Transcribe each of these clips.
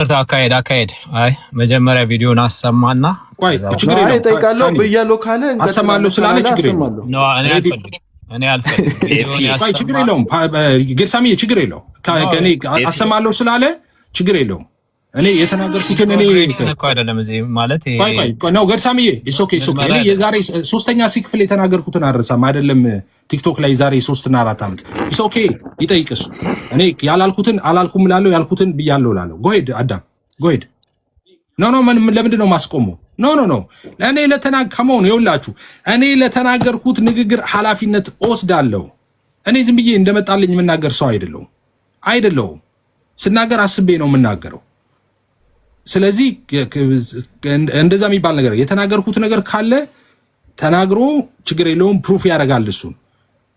አካሄድ አይ መጀመሪያ ቪዲዮን አሰማና ቆይ ችግር የለውም ጠይቃለሁ ብያለሁ ካለ አሰማለሁ ስላለ ችግር የለውም ነው እኔ አልፈልግም ቆይ ችግር የለውም ጌርሳሚ ችግር የለውም ከኔ አሰማለሁ ስላለ ችግር የለውም እኔ የተናገርኩትን እኔ እኮ አይደለም እዚህ ማለት ቆይ ነው ጌርሳሚ ኢትስ ኦኬ እኔ የዛሬ ሶስተኛ ሲክፍል የተናገርኩትን አረሳም አይደለም ቲክቶክ ላይ ዛሬ 3 እና 4 አመት ኢትስ ኦኬ ይጠይቅስ እኔ ያላልኩትን አላልኩም እላለሁ ያልኩትን ብያለሁ እላለሁ ጎሄድ አዳም ጎሄድ ኖ ለምንድን ነው ማስቆመው ኖ እኔ ለተናገርኩት ይኸውላችሁ እኔ ለተናገርኩት ንግግር ኃላፊነት ወስዳለሁ እኔ ዝም ብዬ እንደመጣልኝ የምናገር ሰው አይደለሁም ስናገር አስቤ ነው የምናገረው ስለዚህ እንደዛ የሚባል ነገር የተናገርኩት ነገር ካለ ተናግሮ ችግር የለውም ፕሩፍ ያደርጋል እሱን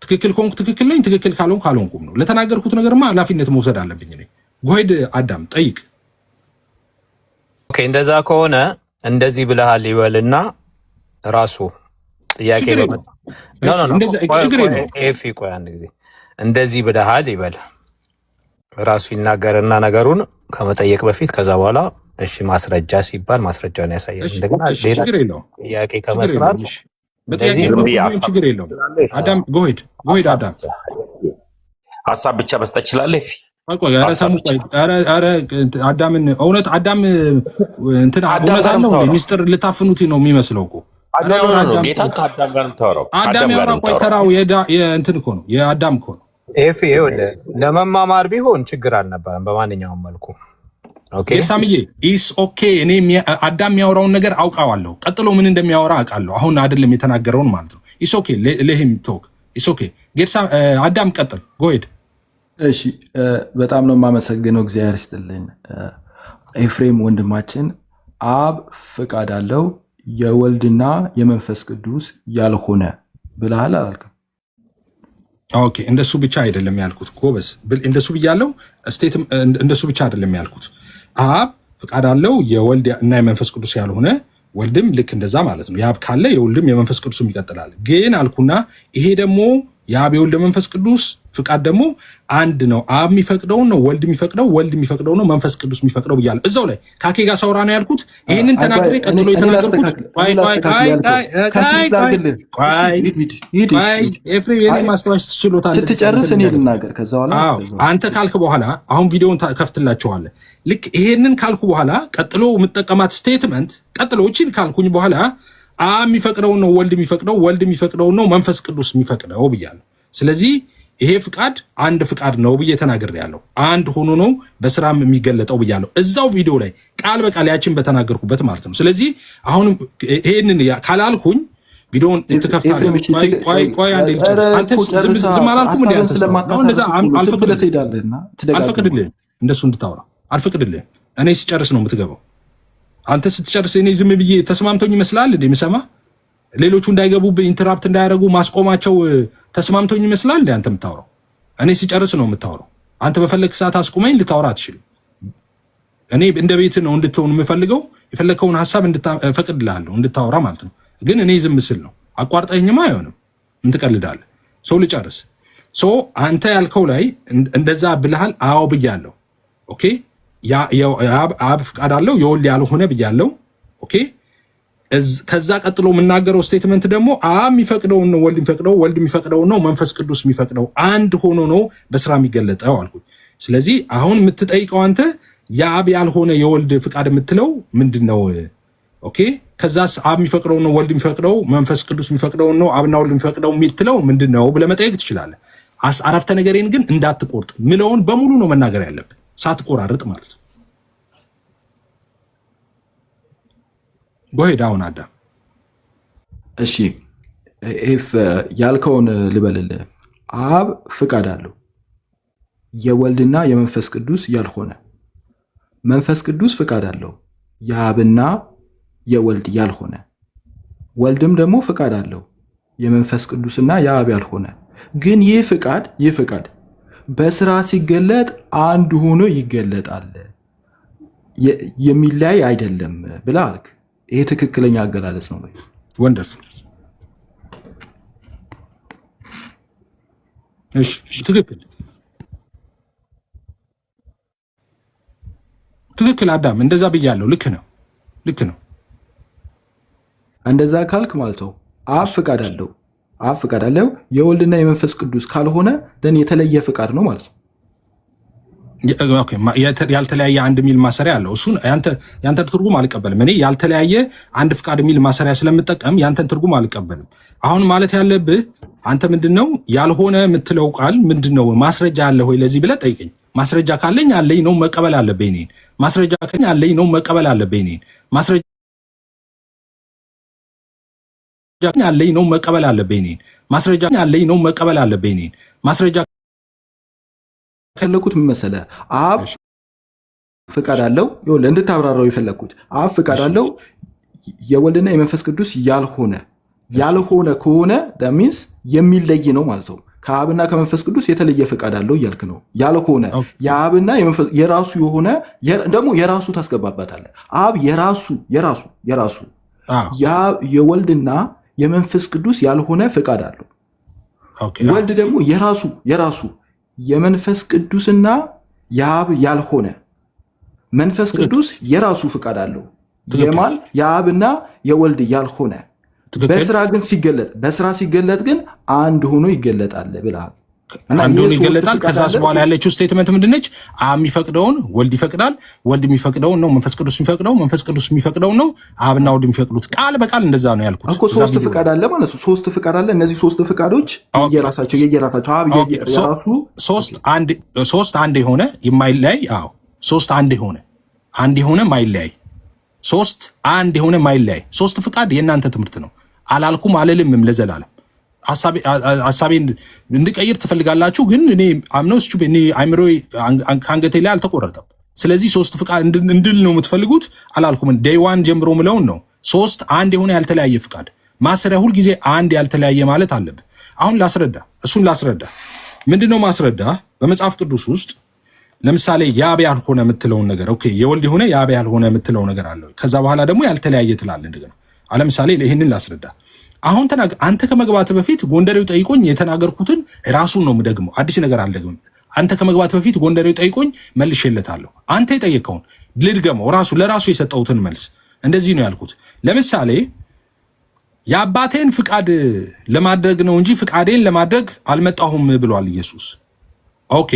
ትክክል ኮንኩ ትክክል ነኝ ትክክል ካልሆንኩም ነው ለተናገርኩት ነገርማ ኃላፊነት መውሰድ አለብኝ እኔ ጎሄድ አዳም ጠይቅ ኦኬ እንደዛ ከሆነ እንደዚህ ብለሃል ይበልና ራሱ ጥያቄ ችግር የለውም ኤፊ ቆይ አንድ ጊዜ እንደዚህ ብለሃል ይበል ራሱ ይናገርና ነገሩን ከመጠየቅ በፊት ከዛ በኋላ እሺ ማስረጃ ሲባል ማስረጃውን ያሳያል እንደገና ሌላ ጥያቄ ከመስራት ችግር የለውም አዳም ጎሄድ አዳም ሐሳብ ብቻ መስጠት ይችላል ኤፊ አዳምን አዳም እንትን እውነት አለው ሚስጥር ልታፍኑት ነው የሚመስለው እኮ አዳም ያወራ ቆይ ተራው እንትን እኮ ነው የአዳም እኮ ነው ኤፊ ለመማማር ቢሆን ችግር አልነበረም በማንኛውም መልኩ ኦኬ ሳምዬ ኢስ ኦኬ እኔ አዳም የሚያወራውን ነገር አውቃለሁ ቀጥሎ ምን እንደሚያወራ አውቃለሁ አሁን አይደለም የተናገረውን ማለት ነው ኢስ ኦኬ ለሂም ቶክ ኢስ ኦኬ ጌርሳ አዳም ቀጥል ጎሄድ እሺ በጣም ነው የማመሰግነው እግዚአብሔር ይስጥልኝ ኤፍሬም ወንድማችን አብ ፍቃድ አለው የወልድና የመንፈስ ቅዱስ ያልሆነ ብለሃል አላልከም ኦኬ እንደሱ ብቻ አይደለም ያልኩት ጎበዝ እንደሱ ብያለሁ ስቴት እንደሱ ብቻ አይደለም ያልኩት አብ ፍቃድ አለው የወልድ እና የመንፈስ ቅዱስ ያልሆነ ወልድም ልክ እንደዛ ማለት ነው ያብ ካለ የወልድም የመንፈስ ቅዱስም ይቀጥላል ግን አልኩና ይሄ ደግሞ የአብ የወልድ መንፈስ ቅዱስ ፍቃድ ደግሞ አንድ ነው አብ የሚፈቅደው ነው ወልድ የሚፈቅደው ወልድ የሚፈቅደው ነው መንፈስ ቅዱስ የሚፈቅደው ብያለሁ እዛው ላይ ካኬ ጋር ሳውራ ነው ያልኩት ይሄንን ተናግሬ ቀጥሎ የተናገርኩት ኤፍሬም የኔ ማስተዋሽ ትችሎታል ስትጨርስ እኔ ልናገር ከዛ በኋላ አንተ ካልክ በኋላ አሁን ቪዲዮውን ከፍትላችኋለሁ ልክ ይሄንን ካልኩ በኋላ ቀጥሎ የምጠቀማት ስቴትመንት ቀጥሎ እቺን ካልኩኝ በኋላ አብ የሚፈቅደው ነው ወልድ የሚፈቅደው ነው መንፈስ ቅዱስ የሚፈቅደው ብያለሁ ስለዚህ ይሄ ፍቃድ አንድ ፍቃድ ነው ብዬ ተናግሬያለሁ አንድ ሆኖ ነው በስራም የሚገለጠው ብያለሁ እዛው ቪዲዮ ላይ ቃል በቃል ያችን በተናገርኩበት ማለት ነው ስለዚህ አሁን ይሄንን ካላልኩኝ ቪዲዮን ትከፍታለህ ቆይ አንዴ ልጨርስ አንተ ዝም አላልኩም እንዴ አንተ ነው እንደዛ አልፈቅድልህም እንደሱ እንድታወራ አልፈቅድልህም እኔ ሲጨርስ ነው የምትገባው አንተ ስትጨርስ እኔ ዝም ብዬ ተስማምቶኝ ይመስላል እንዴ ምሰማ ሌሎቹ እንዳይገቡብኝ ኢንተራፕት እንዳያደርጉ ማስቆማቸው ተስማምቶኝ ይመስላል እንዴ አንተ የምታወራው እኔ ሲጨርስ ነው የምታወራው አንተ በፈለክ ሰዓት አስቆመኝ ልታወራ አትችልም እኔ እንደ ቤት ነው እንድትሆን የምፈልገው የፈለከውን ሐሳብ እንድታፈቅድልሃለሁ እንድታወራ ማለት ነው ግን እኔ ዝም ምስል ነው አቋርጠኝማ አይሆንም እንትቀልዳለህ ሰው ልጨርስ አንተ ያልከው ላይ እንደዛ ብለሃል አዎ ብያለሁ ኦኬ አብ ፍቃድ አለው የወልድ ያልሆነ ብያለሁ ኦኬ ከዛ ቀጥሎ የምናገረው ስቴትመንት ደግሞ አብ የሚፈቅደው ነው ወልድ የሚፈቅደው ነው መንፈስ ቅዱስ የሚፈቅደው አንድ ሆኖ ነው በስራ የሚገለጠው አልኩኝ ስለዚህ አሁን የምትጠይቀው አንተ የአብ ያልሆነ የወልድ ፍቃድ የምትለው ምንድነው ኦኬ ከዛስ አብ የሚፈቅደው ነው ወልድ የሚፈቅደው መንፈስ ቅዱስ የሚፈቅደው ነው አብና ወልድ የሚፈቅደው የምትለው ምንድነው ብለህ መጠየቅ ትችላለህ አረፍተ ነገሬን ግን እንዳትቆርጥ ምለውን በሙሉ ነው መናገር ያለብህ ሳትቆራርጥ ማለት ነው ጎሄድ አሁን አዳም እሺ ኤፍ ያልከውን ልበልልህ አብ ፍቃድ አለው የወልድና የመንፈስ ቅዱስ ያልሆነ መንፈስ ቅዱስ ፍቃድ አለው የአብና የወልድ ያልሆነ ወልድም ደግሞ ፍቃድ አለው የመንፈስ ቅዱስና የአብ ያልሆነ ግን ይህ ፍቃድ በስራ ሲገለጥ አንድ ሆኖ ይገለጣል የሚለያይ አይደለም ብለህ አልክ ይሄ ትክክለኛ አገላለጽ ነው ወይ ወንደርፉል እሺ ትክክል ትክክል አዳም፣ እንደዛ ብያለሁ። ልክ ነው፣ ልክ ነው። እንደዛ ካልክ ማለት ነው አብ ፍቃድ አለው፣ አብ ፍቃድ አለው። የወልድና የመንፈስ ቅዱስ ካልሆነ ደን የተለየ ፍቃድ ነው ማለት ነው። ያልተለያየ አንድ ሚል ማሰሪያ አለው። እሱን ያንተ ትርጉም አልቀበልም። እኔ ያልተለያየ አንድ ፍቃድ ሚል ማሰሪያ ስለምጠቀም ያንተን ትርጉም አልቀበልም። አሁን ማለት ያለብህ አንተ ምንድነው ያልሆነ የምትለው ቃል ምንድነው? ማስረጃ አለ ሆይ ለዚህ ብለህ ጠይቀኝ። ማስረጃ ካለኝ አለኝ ነው መቀበል አለብኝ እኔን። ማስረጃ ካለኝ አለኝ ነው መቀበል አለብኝ እኔን። ማስረጃ አለኝ ነው መቀበል አለብኝ እኔን። ማስረጃ አለኝ ነው መቀበል አለብኝ እኔን። ማስረጃ ከለኩት ምን መሰለህ? አብ ፍቃድ አለው። ይኸውልህ እንድታብራራው የፈለኩት አብ ፍቃድ አለው። የወልድና የመንፈስ ቅዱስ ያልሆነ ከሆነ ዳሚንስ የሚለይ ነው ማለት ነው። ከአብና ከመንፈስ ቅዱስ የተለየ ፍቃድ አለው እያልክ ነው። ያልሆነ የአብና የራሱ የሆነ ደግሞ የራሱ ታስገባባታለህ። አብ የራሱ የወልድና የመንፈስ ቅዱስ ያልሆነ ፍቃድ አለው። ወልድ ደግሞ የራሱ የመንፈስ ቅዱስና የአብ ያልሆነ መንፈስ ቅዱስ የራሱ ፍቃድ አለው። የማን የአብና የወልድ ያልሆነ በስራ ሲገለጥ ግን አንድ ሆኖ ይገለጣል ብለሃል። አንድ ሆኖ ይገለጣል። ከዛስ በኋላ ያለችው ስቴትመንት ምንድነች? አብ የሚፈቅደውን ወልድ ይፈቅዳል፣ ወልድ የሚፈቅደውን ነው መንፈስ ቅዱስ የሚፈቅደው፣ መንፈስ ቅዱስ የሚፈቅደውን ነው አብና ወልድ የሚፈቅዱት። ቃል በቃል እንደዛ ነው ያልኩት እኮ። ሶስት ፍቃድ አለ ማለት ነው። ሶስት ፍቃድ አለ። እነዚህ ሶስት ፍቃዶች የየራሳቸው አብ የራሱ ሶስት አንድ የሆነ የማይለያይ ሶስት አንድ የሆነ ማይለያይ ሶስት አንድ የሆነ ማይለያይ ሶስት ፍቃድ የእናንተ ትምህርት ነው። አላልኩም አልልምም ለዘላለም ሐሳቤን እንድቀይር ትፈልጋላችሁ፣ ግን እኔ አምነውስቹ እኔ አይምሮ ከአንገቴ ላይ አልተቆረጠም። ስለዚህ ሶስት ፍቃድ እንድል ነው የምትፈልጉት። አላልኩም ዴይ ዋን ጀምሮ ምለውን ነው። ሶስት አንድ የሆነ ያልተለያየ ፍቃድ ማሰሪያ ሁልጊዜ አንድ ያልተለያየ ማለት አለብህ። አሁን ላስረዳ። ምንድነው ማስረዳ? በመጽሐፍ ቅዱስ ውስጥ ለምሳሌ የአብ ያልሆነ የምትለውን ነገር ኦኬ፣ የወልድ የሆነ የአብ ያልሆነ የምትለው ነገር አለ። ከዛ በኋላ ደግሞ ያልተለያየ ትላለህ እንደገና። ለምሳሌ ይህንን ላስረዳ። አሁን አንተ ከመግባት በፊት ጎንደሬው ጠይቆኝ የተናገርኩትን ራሱን ነው የምደግመው፣ አዲስ ነገር አልደግምም። አንተ ከመግባት በፊት ጎንደሬው ጠይቆኝ መልሼለታለሁ። አንተ የጠየቀውን ልድገመው፣ ለራሱ የሰጠሁትን መልስ። እንደዚህ ነው ያልኩት። ለምሳሌ የአባቴን ፍቃድ ለማድረግ ነው እንጂ ፍቃዴን ለማድረግ አልመጣሁም ብሏል ኢየሱስ። ኦኬ፣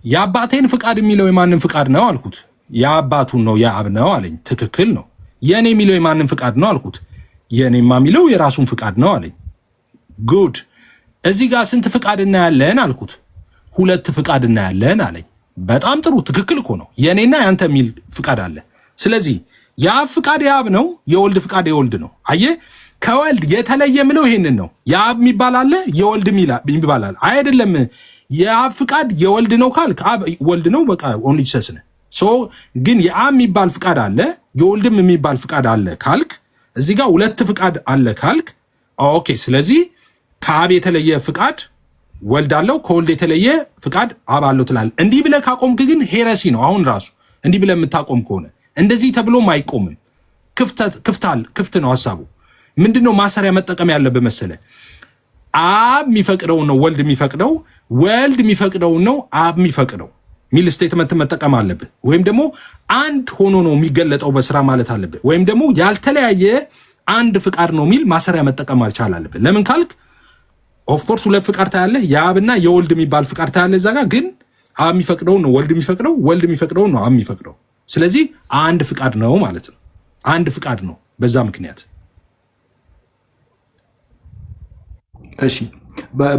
የአባቴን ፍቃድ የሚለው የማንን ፍቃድ ነው አልኩት። የአባቱን ነው የአብ ነው አለኝ። ትክክል ነው። የእኔ የሚለው የማንን ፍቃድ ነው አልኩት። የእኔማ የሚለው የራሱን ፍቃድ ነው አለኝ። ጉድ። እዚህ ጋር ስንት ፍቃድ እናያለን አልኩት። 2 ፍቃድ እናያለን አለኝ። በጣም ጥሩ፣ ትክክል እኮ ነው። የእኔና ያንተ የሚል ፍቃድ አለ። ስለዚህ የአብ ፍቃድ የአብ ነው፣ የወልድ ፍቃድ የወልድ ነው። አየህ፣ ከወልድ የተለየ ምለው ይሄንን ነው። የአብ የሚባል አለ፣ የወልድ የሚባል አለ። አይደለም የአብ ፍቃድ የወልድ ነው ካልክ አብ ወልድ ነው፣ በቃ ኦንሊ ጂሰስ ነው። ግን የአብ የሚባል ፍቃድ አለ፣ የወልድም የሚባል ፍቃድ አለ ካልክ እዚህ ጋር 2 ፍቃድ አለ ካልክ ኦኬ። ስለዚህ ከአብ የተለየ ፍቃድ ወልድ አለው፣ ከወልድ የተለየ ፍቃድ አብ አለው ትላለህ። እንዲህ ብለህ ካቆምክ ግን ሄረሲ ነው። አሁን ራሱ እንዲህ ብለህ የምታቆም ከሆነ እንደዚህ ተብሎም አይቆምም። ክፍት ነው ሐሳቡ። ምንድነው ማሰሪያ መጠቀም ያለብህ መሰለህ? አብ የሚፈቅደው ነው ወልድ የሚፈቅደው፣ ወልድ የሚፈቅደው ነው አብ የሚፈቅደው ሚል ስቴትመንት መጠቀም አለብህ። ወይም ደግሞ አንድ ሆኖ ነው የሚገለጠው በስራ ማለት አለብህ። ወይም ደግሞ ያልተለያየ አንድ ፍቃድ ነው ሚል ማሰሪያ መጠቀም አልቻል አለብህ። ለምን ካልክ ኦፍኮርስ 2 ፍቃድ ታያለህ። የአብና የወልድ የሚባል ፍቃድ ታያለህ። እዛ ጋር ግን አብ የሚፈቅደው ነው ወልድ የሚፈቅደው፣ ወልድ የሚፈቅደው ነው አብ የሚፈቅደው። ስለዚህ አንድ ፍቃድ ነው ማለት ነው። አንድ ፍቃድ ነው በዛ ምክንያት። እሺ፣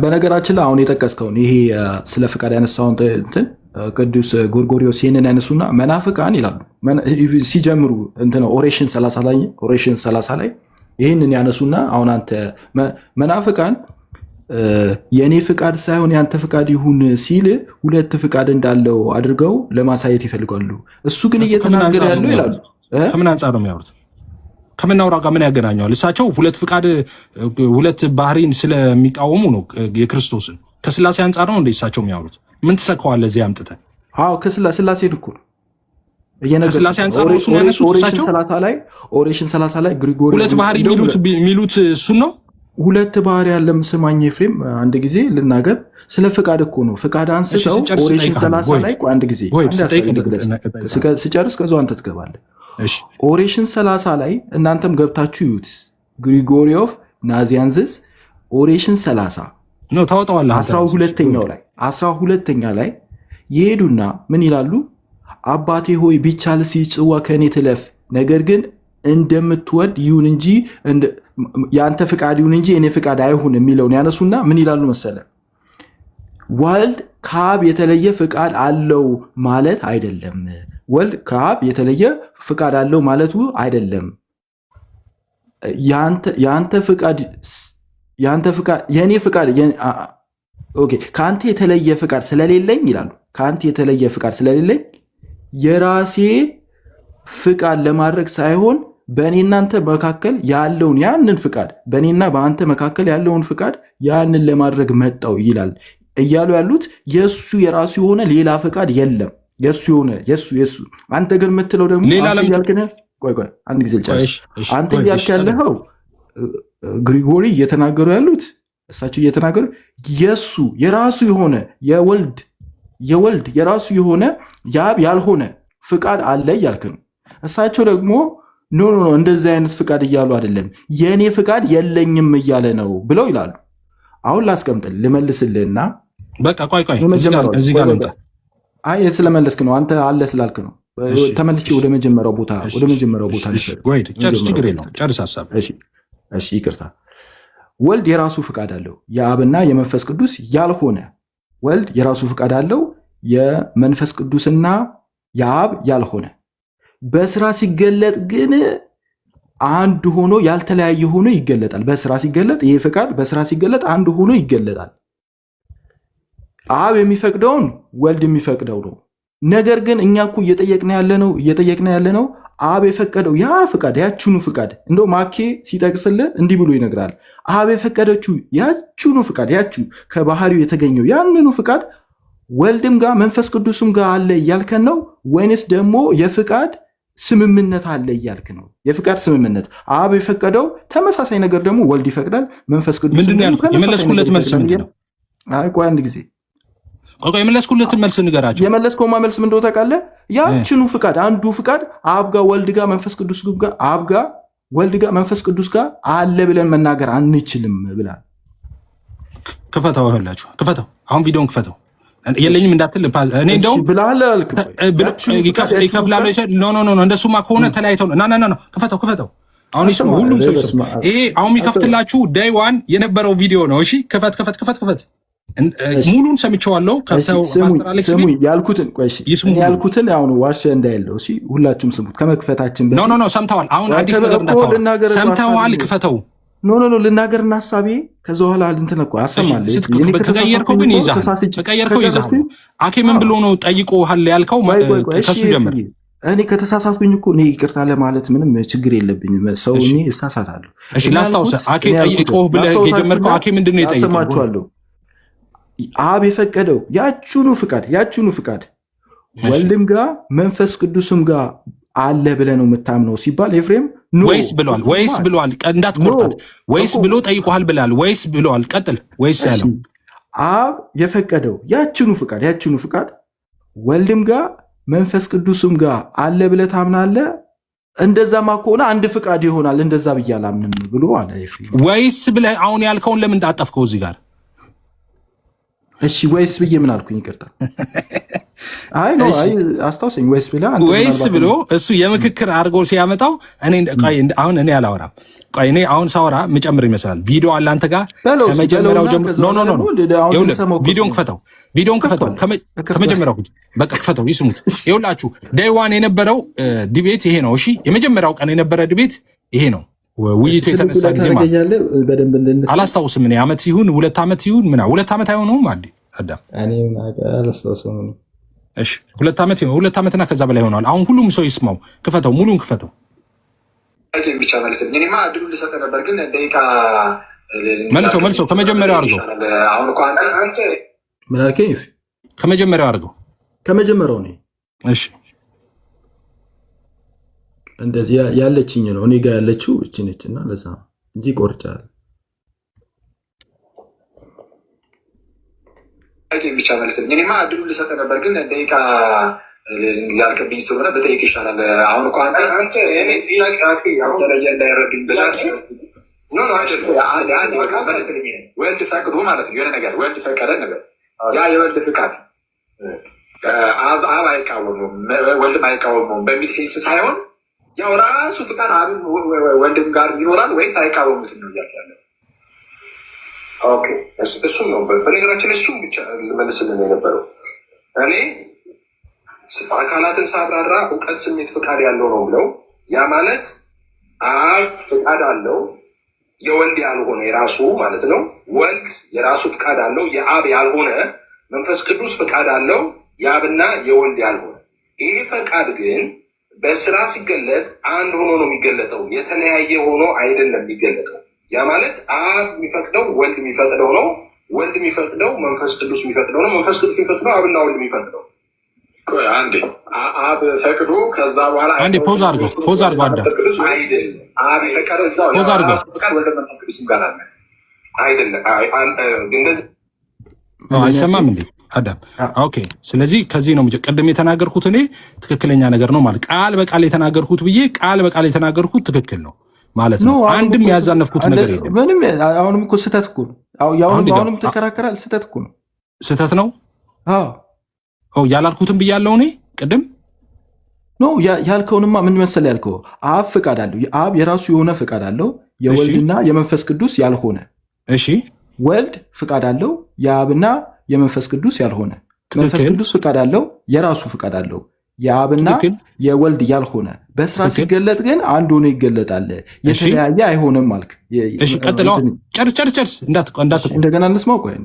በነገራችን ላይ አሁን የጠቀስከውን ይሄ ስለ ፍቃድ ያነሳውን እንትን ቅዱስ ጎርጎሪዮስ ይህንን ያነሱና መናፍቃን ይላሉ ሲጀምሩ ኦሬሽን 30 ላይ ይህንን ያነሱና አሁን አንተ መናፍቃን የእኔ ፍቃድ ሳይሆን ያንተ ፍቃድ ይሁን ሲል 2 ፍቃድ እንዳለው አድርገው ለማሳየት ይፈልጋሉ። እሱ ግን እየተናገረ ያለው ይላሉ። ከምን አንጻር ነው የሚያወሩት? ከምናውራ ጋር ምን ያገናኘዋል? እሳቸው 2 ፍቃድ 2 ባህሪን ስለሚቃወሙ ነው የክርስቶስን። ከስላሴ አንጻር ነው እንደ እሳቸው የሚያወሩት። ምን ትሰካዋለህ እዚህ አምጥተህ? አዎ ከስላሴን እኮ ነው ከስላሴ አንጻር ነው እሱን ያነሱት እሳቸው። ኦሬሽን 30 ላይ ግሪጎሪ 2 ባህሪ የሚሉት እሱን ነው። ሁለት ባህሪ ያለም ስማኝ ኤፍሬም፣ አንድ ጊዜ ልናገር። ስለ ፍቃድ እኮ ነው። ፍቃድ አንስተው ኦሬሽን 30 ላይ አንድ ጊዜ ስጨርስ ከዛው አንተ ትገባለህ። ኦሬሽን 30 ላይ እናንተም ገብታችሁ ይዩት። ግሪጎሪ ኦፍ ናዚያንዝስ ኦሬሽን 30 ነው ታወጣዋለህ። 12ኛ ላይ ይሄዱና ምን ይላሉ? አባቴ ሆይ ቢቻልስ ይህች ጽዋ ከእኔ ትለፍ፣ ነገር ግን እንደምትወድ ይሁን እንጂ የአንተ ፍቃድ ይሁን እንጂ እኔ ፍቃድ አይሁን የሚለውን ያነሱና ምን ይላሉ መሰለ? ወልድ ከአብ የተለየ ፍቃድ አለው ማለት አይደለም። ወልድ ከአብ የተለየ ፍቃድ አለው ማለቱ አይደለም። የአንተ ፍቃድ የእኔ ፍቃድ ከአንተ የተለየ ፍቃድ ስለሌለኝ ይላሉ። ከአንተ የተለየ ፍቃድ ስለሌለኝ የራሴ ፍቃድ ለማድረግ ሳይሆን በእኔናንተ መካከል ያለውን ያንን ፍቃድ በእኔና በአንተ መካከል ያለውን ፍቃድ ያንን ለማድረግ መጣው ይላል እያሉ ያሉት የሱ የራሱ የሆነ ሌላ ፍቃድ የለም። የሱ የሆነ የሱ አንተ ግን የምትለው ደግሞ አንድ ጊዜ ልጨርስ። አንተ እያልክ ያለኸው ግሪጎሪ እየተናገሩ ያሉት እሳቸው እየተናገሩ የሱ የራሱ የሆነ የወልድ የራሱ የሆነ የአብ ያልሆነ ፍቃድ አለ እያልክ ነው። እሳቸው ደግሞ ኖ እንደዚህ አይነት ፍቃድ እያሉ አይደለም፣ የእኔ ፍቃድ የለኝም እያለ ነው ብለው ይላሉ። አሁን ላስቀምጥል ልመልስልህና በቃ ቆይ እዚህ ጋር ልምጣ። አይ ስለመለስክ ነው አንተ አለ ስላልክ ነው። ተመልሼ ወደ መጀመሪያው ቦታ ችግር የለውም ጨርስ ሀሳብ። እሺ ይቅርታ። ወልድ የራሱ ፍቃድ አለው የአብና የመንፈስ ቅዱስ ያልሆነ። ወልድ የራሱ ፍቃድ አለው የመንፈስ ቅዱስና የአብ ያልሆነ። በስራ ሲገለጥ ግን አንድ ሆኖ ያልተለያየ ሆኖ ይገለጣል። በስራ ሲገለጥ ይሄ ፍቃድ በስራ ሲገለጥ አንድ ሆኖ ይገለጣል። አብ የሚፈቅደውን ወልድ የሚፈቅደው ነው። ነገር ግን እኛ እኮ እየጠየቅን ያለ ነው አብ የፈቀደው ያ ፍቃድ ያችኑ ፍቃድ እንደው ማኬ ሲጠቅስልህ እንዲህ ብሎ ይነግራል። አብ የፈቀደችው ያችኑ ፍቃድ ያችኑ ከባህሪው የተገኘው ያንኑ ፍቃድ ወልድም ጋር መንፈስ ቅዱስም ጋር አለ እያልከን ነው ወይንስ ደግሞ የፍቃድ ስምምነት አለ እያልክ ነው? የፍቃድ ስምምነት አብ የፈቀደው ተመሳሳይ ነገር ደግሞ ወልድ ይፈቅዳል፣ መንፈስ ቅዱስ የመለስኩለት መልስ ምንድን ነው? ቆይ አንድ ጊዜ የመለስኩለትን መልስ ንገራቸው። የመለስከውማ መልስ ምን እንደሆነ ታውቃለህ? ያችኑ ፍቃድ አንዱ ፍቃድ አብ ጋር ወልድ ጋር መንፈስ ቅዱስ ጋር አብ ጋር ወልድ ጋር መንፈስ ቅዱስ ጋር አለ ብለን መናገር አንችልም ብላል። ክፈተው ይኸውላችሁ፣ ክፈተው አሁን ቪዲዮን ክፈተው። የለኝም እንዳትል እኔ እንደውም ይከፍላሉ። ኖ እንደሱማ ከሆነ ተለያይተው ና ክፈተው አሁን ይስሙ፣ ሁሉም ሰው ይስሙ። ይሄ አሁን የሚከፍትላችሁ ዴይ ዋን የነበረው ቪዲዮ ነው። እሺ ክፈት ሙሉን ሰምቼዋለሁ። ያልኩትን አሁን ዋሸ እንዳይለው ሁላችሁም ስሙት። ከመክፈታችን ኖ ሰምተዋል። አሁን አዲስ ነገር እንዳታወራ ሰምተዋል። ክፈተው ኖ ልናገርና ሀሳቤ ከዛ በኋላ እንትን እኮ አሰማለሁ። ከቀየርከው ግን ይዛል አኬ ምን ብሎ ነው ጠይቆሃል ያልከው? ከሱ ጀምር። እኔ ከተሳሳትኩኝ እኮ እኔ ይቅርታ ለማለት ምንም ችግር የለብኝም። ሰው እኔ እሳሳታለሁ። እሺ ላስታውሰ አኬ ጠይቆህ ብለህ የጀመርከው አኬ ምንድን ነው የጠየቀው? አሰማችኋለሁ። አብ የፈቀደው ያችኑ ፍቃድ ወልድም ጋር መንፈስ ቅዱስም ጋር አለ ብለህ ነው የምታምነው ሲባል ኤፍሬም ወይስ ብሏል እንዳትቆርጣት ወይስ ብሎ ጠይቆሃል ብላል ወይስ ብሏል ቀጥል ወይስ ያለው አብ የፈቀደው ያችኑ ፍቃድ ወልድም ጋር መንፈስ ቅዱስም ጋር አለ ብለህ ታምናለህ? እንደዛማ ከሆነ አንድ ፍቃድ ይሆናል። እንደዛ ብዬ አላምንም ብሎ አለ ኤፍሬም። ወይስ ብለህ አሁን ያልከውን ለምን ጣጠፍከው እዚህ ጋር? እሺ ወይስ ብዬ ምን አልኩኝ? ይቅርታ አስታውሰኝ። ወይስ ብሎ እሱ የምክክር አድርጎ ሲያመጣው አሁን እኔ አላወራም። እኔ አሁን ሳወራ ምጨምር ይመስላል። ቪዲዮ አለ አንተ ጋር ከመጀመሪያው ጀምሮ ቪዲዮን ክፈተው ከመጀመሪያው በቃ ክፈተው ይስሙት። ይኸውላችሁ ዴይ ዋን የነበረው ዲቤት ይሄ ነው። እሺ የመጀመሪያው ቀን የነበረ ዲቤት ይሄ ነው። ውይይቱ የተነሳ ጊዜ ማለት አላስታውስም። እኔ ዓመት ይሁን 2 ዓመት ይሁን 2 ዓመት አይሆነውም አዳም እሺ 2 ዓመት ይሁን 2 ዓመትና ከዛ በላይ ሆኗል። አሁን ሁሉም ሰው ይስማው። ክፈተው፣ ሙሉን ክፈተው። መልሰው ከመጀመሪያው አድርገው። ከመጀመሪያው አድርገው። ከመጀመሪያው ነው። እሺ እንደዚህ ያለችኝ ነው እኔ ጋር ያለችው እቺ ነችና ለዛ እንጂ ቆርጫለሁ። ብቻ መልስልኝ። እኔማ እድሉን ልሰጥህ ነበር ግን ደቂቃ ያልቅብኝ ስለሆነ በጠይቅ ይሻላል። አሁን እኮ አንተ ደረጃ እንዳይረዱኝ ወልድ ፈቅዶ ማለት ነው የሆነ ነገር ወልድ ፈቀደ ነገር ያ የወልድ ፍቃድ አብ አይቃወሙም ወልድም አይቃወሙም በሚል ሴንስ ሳይሆን ያው ራሱ ፍቃድ አብን ወልድም ጋር ይኖራል ወይስ አይቃወሙትም ነው እያልክ ያለው? ኦኬ እሱም ነው በነገራችን እሱም ብቻ ልመልስልን የነበረው እኔ አካላትን ሳብራራ እውቀት፣ ስሜት፣ ፍቃድ ያለው ነው ብለው ያ ማለት አብ ፍቃድ አለው የወልድ ያልሆነ የራሱ ማለት ነው። ወልድ የራሱ ፍቃድ አለው የአብ ያልሆነ፣ መንፈስ ቅዱስ ፍቃድ አለው የአብና የወልድ ያልሆነ። ይሄ ፈቃድ ግን በስራ ሲገለጥ አንድ ሆኖ ነው የሚገለጠው፣ የተለያየ ሆኖ አይደለም የሚገለጠው። ያ ማለት አብ የሚፈቅደው ወልድ የሚፈቅደው ነው፣ ወልድ የሚፈቅደው መንፈስ ቅዱስ የሚፈቅደው ነው፣ መንፈስ ቅዱስ የሚፈቅደው አብና ወልድ የሚፈቅደው። አንዴ አብ ፈቅዶ ከዛ በኋላ አንዴ ፖዝ አድርገው አብ የፈቀደ እዛው ፈቃድ ወልድ መንፈስ ቅዱስም ጋር አለ አይደለም። እንደዚህ አይሰማም እንዴ አዳም? ኦኬ። ስለዚህ ከዚህ ነው ቅድም የተናገርኩት እኔ ትክክለኛ ነገር ነው ማለት ቃል በቃል የተናገርኩት ብዬ ቃል በቃል የተናገርኩት ትክክል ነው ማለት ነው። አንድም ያዛነፍኩት ነገር የለም። ምንም አሁንም እኮ ስህተት እኮ ነው። አሁንም ተከራከራል። ስህተት እኮ ነው። ስህተት ነው። አዎ ያላልኩትም ብያለሁ እኔ ቅድም ያልከውንማ ምን መሰል ያልከው አብ ፍቃድ አለው። አብ የራሱ የሆነ ፍቃድ አለው የወልድና የመንፈስ ቅዱስ ያልሆነ። እሺ ወልድ ፍቃድ አለው የአብና የመንፈስ ቅዱስ ያልሆነ። መንፈስ ቅዱስ ፍቃድ አለው የራሱ ፍቃድ አለው የአብና የወልድ ያልሆነ። በስራ ሲገለጥ ግን አንድ ሆኖ ይገለጣል፣ የተለያየ አይሆንም አልክ። እሺ ቀጥለው። ጨርስ እንደገና እንስማው። ቆይ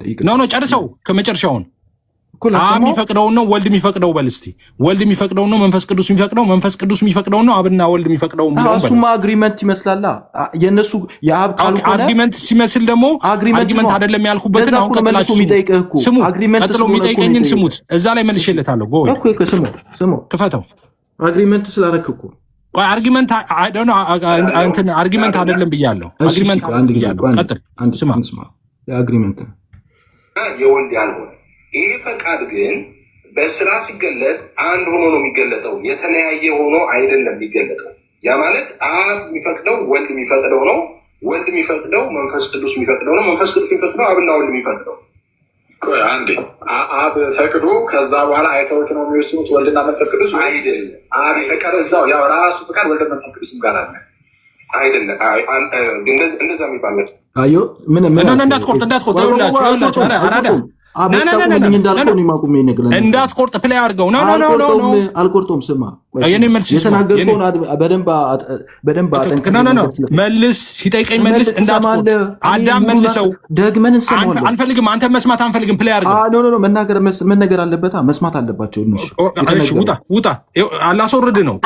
ጨርሰው ከመጨረሻውን አብ የሚፈቅደውን ነው ወልድ የሚፈቅደው በል እስቲ። ወልድ የሚፈቅደውን ነው መንፈስ ቅዱስ የሚፈቅደው፣ መንፈስ ቅዱስ የሚፈቅደው ነው አብና ወልድ የሚፈቅደው። እሱማ አግሪመንት ይመስላል የነሱ የአብ ካልሆነ አግሪመንት ሲመስል ደግሞ አግሪመንት አይደለም ያልኩበትን አሁን ቀጥላችሁ ስሙ። ቀጥለው የሚጠይቀኝን ስሙት። እዛ ላይ መልሼለታለሁ። ጎይ ስሙ ክፈተው። አግሪመንት ስላደረክ እኮ ቆይ አርጊመንት አይደለም ብያለሁ። አግሪመንት ብያለሁ። ቀጥል ስማ። የአግሪመንት የወልድ ያልሆነ ይህ ፈቃድ ግን በስራ ሲገለጥ አንድ ሆኖ ነው የሚገለጠው፣ የተለያየ ሆኖ አይደለም የሚገለጠው። ያ ማለት አብ የሚፈቅደው ወልድ የሚፈቅደው ነው፣ ወልድ የሚፈቅደው መንፈስ ቅዱስ የሚፈቅደው ነው፣ መንፈስ ቅዱስ የሚፈቅደው አብና ወልድ የሚፈቅደው። አንዴ አብ ፈቅዶ ከዛ በኋላ አይተውት ነው የሚወስኑት ወልድና መንፈስ ቅዱስ አይደለም። አብ የፈቀደ እዛው ያው ራሱ ፍቃድ ወልድ መንፈስ ቅዱስም ጋር አለ አይደለም። እንደዛ የሚባል እንዳትቆርጥ አራዳ እንዳትቆርጥ ፕላይ አድርገው። አልቆርጦም። ስማ የተናገርከውን መልስ፣ ሲጠይቀኝ መልስ። እንዳትቆርጥ አዳም መልሰው። ደግመን እንሰማዋለን። አንፈልግም፣ አንተ መስማት አንፈልግም። ፕላይ አድርገው። መነገር አለበት፣ መስማት አለባቸው እነሱ። ውጣ። አላስወርድ ነው።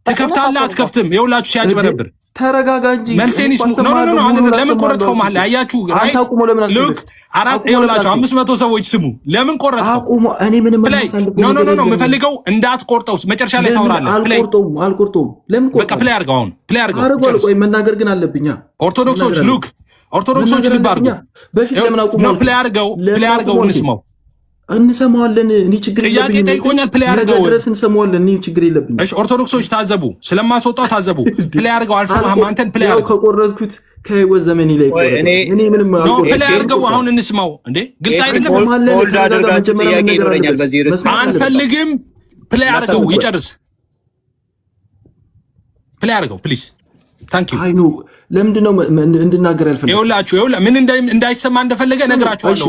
ትከፍታለህ አትከፍትም? የሁላችሁ ሲያጭበረብር ተረጋጋ እንጂ መልሴን ይስሙ። ለምን ቆረጥከው? መሀል ላይ አያችሁ? ይኸውላችሁ 500 ሰዎች ስሙ። ለምን ቆረጥከው? የምፈልገው እንዳትቆርጠው፣ መጨረሻ ላይ ታወራለህ። አልቆርጠውም። ለምን በቃ ፕላይ አድርገው። አሁን ፕላይ አድርገው። ቆይ መናገር ግን አለብኛ። ኦርቶዶክሶች ልብ አድርጉ። በፊት ለምን አቁሙ? ፕላይ አድርገው እንስማው። እንሰማዋለን። እኔ ችግር ጥያቄ ጠይቆኛል። ፕላይ አድርገው ድረስ እንሰማዋለን። እኔ ችግር የለብኝ። እሺ ኦርቶዶክሶች ታዘቡ፣ ስለማስወጣው ታዘቡ። ፕላይ አድርገው። አልሰማህም? አንተን ፕላይ አድርገው። ከቆረጥኩት ከህይወት ዘመኔ ላይ እኔ ምንም ፕላይ አድርገው። አሁን እንስማው። እንዴ ግልጽ አይደለም? አንፈልግም። ፕላይ አድርገው ይጨርስ። ፕላይ አድርገው ፕሊዝ። ታንክ ዩ። አይ ኖ ለምንድን ነው እንድናገር ያልፈለግኩት? ይኸውላችሁ ምን እንዳይሰማ እንደፈለገ ነግራችኋለሁ።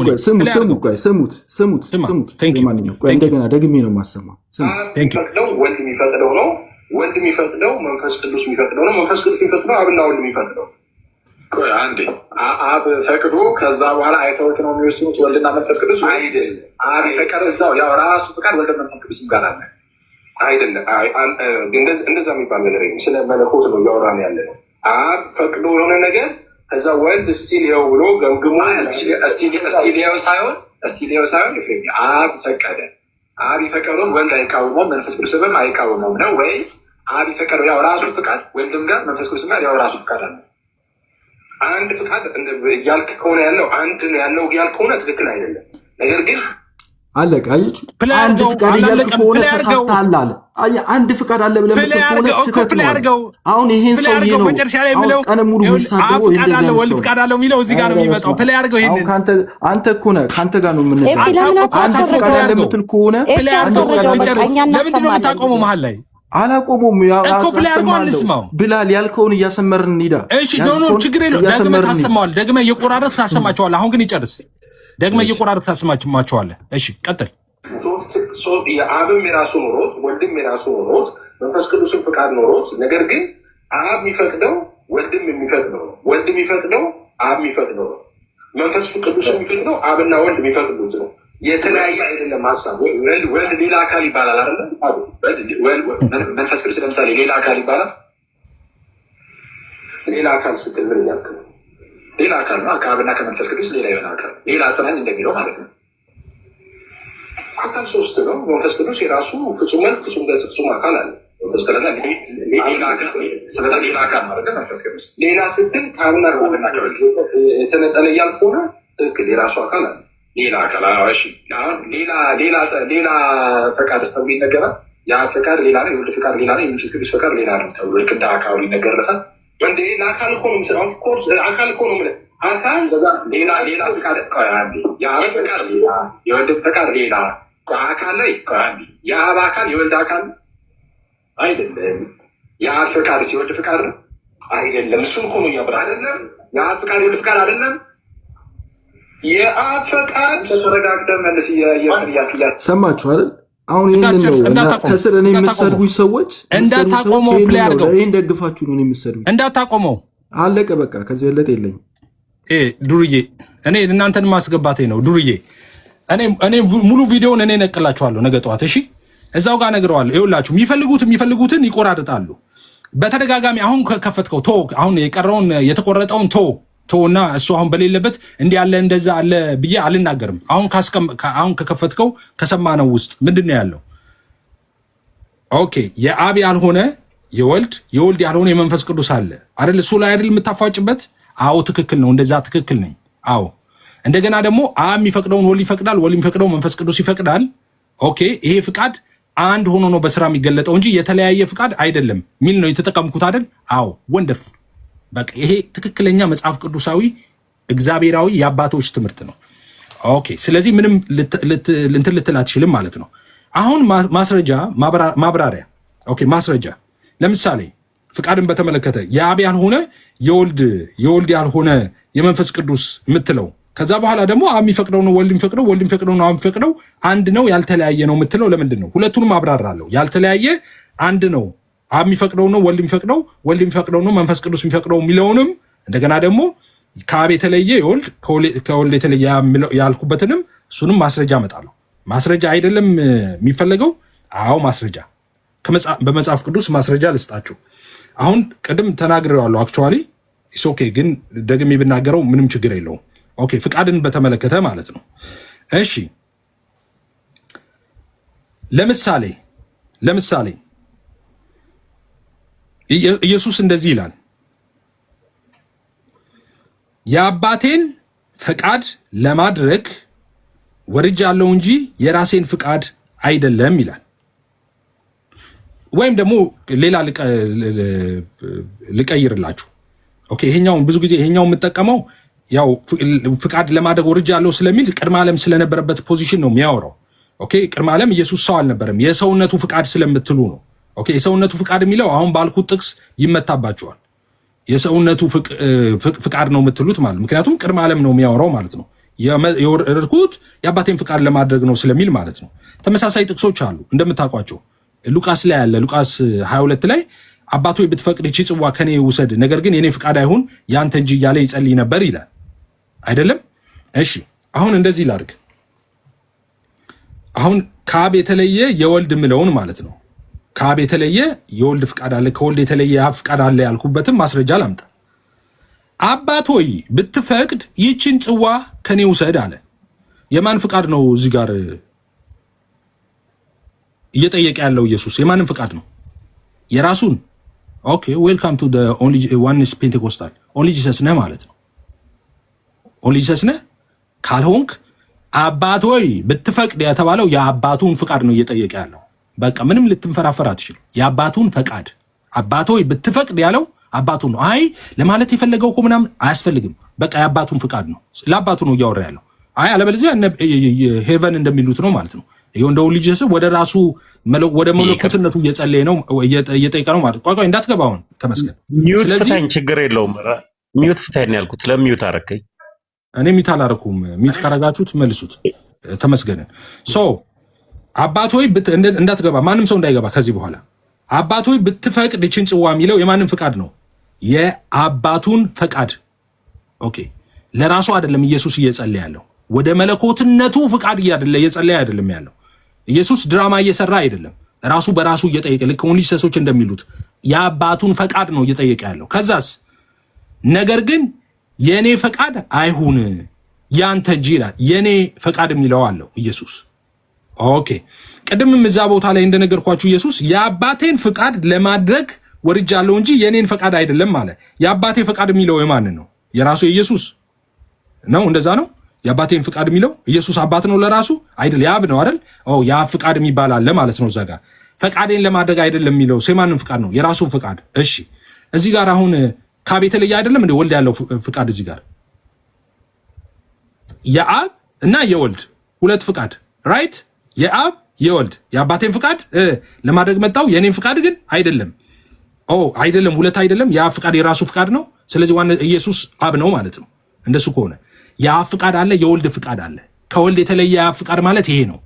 ስሙት። እንደገና ደግሜ ነው የማሰማው። ወልድ የሚፈቅደው ነው፣ ወልድ የሚፈቅደው መንፈስ ቅዱስ የሚፈቅደው ነው፣ መንፈስ ቅዱስ የሚፈቅደው አብና ወልድ የሚፈቅደው። አንዴ አብ ፈቅዶ ከዛ በኋላ አይተውት ነው የሚወስኑት ወልድና መንፈስ ቅዱስ አይደለም። አብ የፈቀደ እዛው ያው ራሱ ፍቃድ ወልድ መንፈስ ቅዱስም ጋር አለ አይደለም። እንደዛ የሚባል ነገር ስለ መለኮት ነው እያወራን ያለ ነው። አብ ፈቅዶ የሆነ ነገር ከዛ ወልድ እስቲል ይኸው ብሎ ገምግሞ እስቲል ሳይሆን አብ ፈቀደ። አብ የፈቀደውን ወልድ አይቃወመውም፣ መንፈስ ቅዱስም አይቃወመውም ነው ወይስ አብ የፈቀደው ያው ራሱ ፍቃድ ወልድም ጋር መንፈስ ቅዱስም ጋር ያው ራሱ ፍቃድ አለ? አንድ ፍቃድ እያልክ ከሆነ ያለው አንድ ነው ያለው እያልክ ከሆነ ትክክል አይደለም። ነገር ግን አለቀ። አየችሁ፣ አንድ ፍቃድ እያልክ ከሆነ ተሳስተሃል አለ። አንድ ፍቃድ አለ ብለህ ከሆነ ትክክል ነው። አሁን ይሄን ሰውዬ ነው መጨረሻ ላይ የሚለው ቀን ሙሉ የሚሳደበው ፍቃድ አለ ወልድ ፍቃድ አለው የሚለው እዚህ ጋር ነው የሚመጣው። ፕሌይ አድርገው ይሄንን አንተ እኮ ነህ ከአንተ ጋር ነው የምንለው። አንድ ፍቃድ አለ የምትል ከሆነ ፕሌይ አድርገው ልጨርስ። ለምንድን ነው የምታቆመው መሀል ላይ? አላቆመውም እኮ ፕሌይ አድርገው አንስማው። ብላል ያልከውን እያሰመርን እንሂዳ። እሺ ዶኖ ችግር የለውም። ደግመህ ታሰማዋለህ። ደግመህ እየቆራረጥክ ታሰማቸዋለህ። አሁን ግን ይጨርስ። ደግመህ እየቆራረጥክ ታሰማቸዋለህ። እሺ ቀጥል። የአብም የራሱ ኖሮት ወልድም የራሱ ኖሮት መንፈስ ቅዱስም ፍቃድ ኖሮት፣ ነገር ግን አብ የሚፈቅደው ወልድም የሚፈቅደው ነው። ወልድ የሚፈቅደው አብ የሚፈቅደው ነው። መንፈስ ቅዱስ የሚፈቅደው አብና ወልድ የሚፈቅዱት ነው። የተለያየ አይደለም ሀሳብ። ወልድ ሌላ አካል ይባላል አይደለም? መንፈስ ቅዱስ ለምሳሌ ሌላ አካል ይባላል። ሌላ አካል ስትል ምን እያልክ ነው? ሌላ አካል ነው። ከአብና ከመንፈስ ቅዱስ ሌላ የሆነ አካል፣ ሌላ ጽናኝ እንደሚለው ማለት ነው። አካል ሶስት ነው። መንፈስ ቅዱስ የራሱ ፍጹም መልክ፣ ፍጹም ገጽ፣ ፍጹም አካል አለ። ስለዛ ሌላ አካል ማለት መንፈስ ቅዱስ ሌላ ስትል ከአብና የተነጠለ እያልክ ሆነ ትክክል፣ የራሱ አካል አለ። ሌላ አካል እሺ። ሌላ ፈቃድ ተብሎ ይነገራል። ያ ፈቃድ ሌላ ነው፣ የወልድ ፈቃድ ሌላ ነው፣ የመንፈስ ቅዱስ ፈቃድ ሌላ ነው ተብሎ ልክ እንደ አካሉ ይነገርለታል። ወንድ ለአካል እኮ ነው የምልህ። ኦፍኮርስ አካል እኮ ነው የምልህ። አካል ሌላ ፈቃድ የአብ ፈቃድ ሌላ፣ የወልድ ፈቃድ ሌላ። አካል ላይ የአብ አካል የወልድ አካል አይደለም። የአብ ፈቃድ የወልድ ፈቃድ ነው አይደለም። እሱን እኮ ነው እያብራ አይደለም። የአብ ፈቃድ የወልድ ፈቃድ አይደለም። የአብ ፈቃድ ተረጋግተህ መልስ። ሰማችሁ አይደል? አሁን ይህንን ነው ከስር እኔ የምሰድቡኝ ሰዎች እንዳታቆመው ፕሌይ አድርገው። ይህን ደግፋችሁ ነው የምሰድቡኝ። እንዳታቆመው። አለቀ በቃ። ከዚህ የለጥ የለኝም። ዱርዬ እኔ እናንተን ማስገባቴ ነው። ዱርዬ እኔ ሙሉ ቪዲዮውን እኔ ነቅላችኋለሁ ነገ ጠዋት። እሺ እዛው ጋር ነግረዋለሁ። ይኸውላችሁ የሚፈልጉትን ይቆራርጣሉ በተደጋጋሚ። አሁን ከከፈትከው ቶ አሁን የቀረውን የተቆረጠውን ቶና እሱ አሁን በሌለበት እንዲህ ያለ እንደዛ አለ ብዬ አልናገርም። አሁን ከከፈትከው ከሰማነው ውስጥ ምንድን ነው ያለው? ኦኬ የአብ ያልሆነ የወልድ ያልሆነ የመንፈስ ቅዱስ አለ አይደል? እሱ ላይ አይደል የምታፏጭበት? አዎ ትክክል ነው። እንደዛ ትክክል ነኝ። አዎ እንደገና ደግሞ አብ የሚፈቅደውን ወልድ ይፈቅዳል፣ ወልድ የሚፈቅደው መንፈስ ቅዱስ ይፈቅዳል። ኦኬ ይሄ ፍቃድ አንድ ሆኖ ነው በስራ የሚገለጠው እንጂ የተለያየ ፍቃድ አይደለም ሚል ነው የተጠቀምኩት አይደል? አዎ ወንደርፉል። በቃ ይሄ ትክክለኛ መጽሐፍ ቅዱሳዊ እግዚአብሔራዊ የአባቶች ትምህርት ነው። ኦኬ ስለዚህ ምንም እንትን ልትል አትችልም ማለት ነው። አሁን ማስረጃ ማብራሪያ። ኦኬ ማስረጃ ለምሳሌ ፍቃድን በተመለከተ የአብ ያልሆነ የወልድ ያልሆነ የመንፈስ ቅዱስ የምትለው ከዛ በኋላ ደግሞ አብ የሚፈቅደው ነው ወልድ የሚፈቅደው፣ ወልድ የሚፈቅደው ነው አብ የሚፈቅደው፣ አንድ ነው ያልተለያየ ነው የምትለው ለምንድን ነው? ሁለቱንም አብራራለሁ። ያልተለያየ አንድ ነው አብ የሚፈቅደው ነው ወልድ የሚፈቅደው፣ ወልድ የሚፈቅደው ነው መንፈስ ቅዱስ የሚፈቅደው የሚለውንም እንደገና ደግሞ ከአብ የተለየ ከወልድ የተለየ ያልኩበትንም እሱንም ማስረጃ አመጣለሁ። ማስረጃ አይደለም የሚፈለገው? አዎ ማስረጃ በመጽሐፍ ቅዱስ ማስረጃ ልስጣችሁ። አሁን ቅድም ተናግሬዋለሁ። አክቹዋሊ ኢስ ኦኬ፣ ግን ደግሜ ብናገረው ምንም ችግር የለውም። ኦኬ ፍቃድን በተመለከተ ማለት ነው። እሺ ለምሳሌ ኢየሱስ እንደዚህ ይላል፣ የአባቴን ፈቃድ ለማድረግ ወርጃለሁ እንጂ የራሴን ፍቃድ አይደለም ይላል። ወይም ደግሞ ሌላ ልቀይርላችሁ። ኦኬ ይሄኛውን ብዙ ጊዜ ይሄኛውን የምጠቀመው ያው ፍቃድ ለማድረግ ወርጃለሁ ስለሚል ቅድመ ዓለም ስለነበረበት ፖዚሽን ነው የሚያወራው። ኦኬ ቅድመ ዓለም ኢየሱስ ሰው አልነበረም፣ የሰውነቱ ፍቃድ ስለምትሉ ነው። ኦኬ የሰውነቱ ፍቃድ የሚለው አሁን ባልኩት ጥቅስ ይመታባቸዋል። የሰውነቱ ፍቃድ ነው የምትሉት ማለት ምክንያቱም ቅድመ ዓለም ነው የሚያወራው ማለት ነው። የወረድኩት የአባቴን ፍቃድ ለማድረግ ነው ስለሚል ማለት ነው። ተመሳሳይ ጥቅሶች አሉ እንደምታውቋቸው። ሉቃስ ላይ ያለ ሉቃስ 22 ላይ አባቶ ብትፈቅድ ይህች ጽዋ ከኔ ውሰድ፣ ነገር ግን የኔ ፍቃድ አይሁን ያንተ እንጂ እያለ ይጸልይ ነበር ይላል አይደለም? እሺ አሁን እንደዚህ ላድርግ። አሁን ከአብ የተለየ የወልድ ምለውን ማለት ነው። ከአብ የተለየ የወልድ ፍቃድ አለ፣ ከወልድ የተለየ የአብ ፍቃድ አለ ያልኩበትም ማስረጃ ላምጣ። አባት ሆይ ብትፈቅድ ይህችን ጽዋ ከኔ ውሰድ አለ። የማን ፍቃድ ነው እዚህ ጋር እየጠየቀ ያለው ኢየሱስ? የማንን ፍቃድ ነው? የራሱን። ኦኬ ዌልካም ቱ ዘ ኦንሊ ዋንስ ፔንቴኮስታል ኦንሊ ጂሰስ ነህ ማለት ነው። ኦንሊ ጂሰስ ነህ ካልሆንክ አባት ሆይ ብትፈቅድ የተባለው የአባቱን ፍቃድ ነው እየጠየቀ ያለው። በቃ ምንም ልትንፈራፈር አትችልም። የአባቱን ፈቃድ አባት ሆይ ብትፈቅድ ያለው አባቱ ነው። አይ ለማለት የፈለገው እኮ ምናምን አያስፈልግም። በቃ የአባቱን ፍቃድ ነው፣ ለአባቱ ነው እያወራ ያለው። አይ አለበለዚያ ሄቨን እንደሚሉት ነው ማለት ነው። ይሄው እንደው ልጅ ወደ ራሱ ወደ መለኮትነቱ እየጸለየ ነው እየጠየቀ ነው ማለት። ቆይ እንዳትገባ አሁን ተመስገን። ሚውት ፍታኝ፣ ችግር የለውም። ሚውት ፍታኝ ያልኩት ለሚውት አረከኝ። እኔ ሚውት አላረኩም። ሚውት ካረጋችሁት መልሱት ተመስገንን። ሶ አባት ሆይ እንዳትገባ፣ ማንም ሰው እንዳይገባ ከዚህ በኋላ። አባት ሆይ ብትፈቅድ ይህችን ጽዋ የሚለው የማንም ፍቃድ ነው? የአባቱን ፈቃድ። ኦኬ ለራሱ አይደለም ኢየሱስ እየጸለየ ያለው፣ ወደ መለኮትነቱ ፍቃድ እየጸለየ አይደለም ያለው። ኢየሱስ ድራማ እየሰራ አይደለም፣ ራሱ በራሱ እየጠየቀ ልክ ኦንሊ ጂሰሶች እንደሚሉት የአባቱን ፈቃድ ነው እየጠየቀ ያለው። ከዛስ ነገር ግን የኔ ፈቃድ አይሁን ያንተ እንጂ ይላል። የኔ ፈቃድ የሚለው አለው ኢየሱስ። ኦኬ ቅድምም እዛ ቦታ ላይ እንደነገርኳችሁ ኢየሱስ የአባቴን ፍቃድ ለማድረግ ወርጃለሁ እንጂ የኔን ፈቃድ አይደለም አለ። የአባቴ ፈቃድ የሚለው የማንን ነው? የራሱ የኢየሱስ ነው። እንደዛ ነው። የአባቴን ፍቃድ የሚለው ኢየሱስ አባት ነው ለራሱ አይደል? የአብ ነው አይደል? የአብ ፍቃድ የሚባል አለ ማለት ነው። እዛ ጋር ፈቃዴን ለማድረግ አይደለም የሚለው የማንን ፍቃድ ነው? የራሱን ፍቃድ። እሺ እዚህ ጋር አሁን ከአብ የተለየ አይደለም እንደ ወልድ ያለው ፍቃድ እዚህ ጋር የአብ እና የወልድ ሁለት ፍቃድ ራይት። የአብ የወልድ የአባቴን ፍቃድ ለማድረግ መጣው፣ የኔን ፍቃድ ግን አይደለም። አይደለም፣ ሁለት አይደለም። የአብ ፍቃድ የራሱ ፍቃድ ነው። ስለዚህ ዋና ኢየሱስ አብ ነው ማለት ነው። እንደሱ ከሆነ የአብ ፍቃድ አለ፣ የወልድ ፍቃድ አለ። ከወልድ የተለየ የአብ ፍቃድ ማለት ይሄ ነው።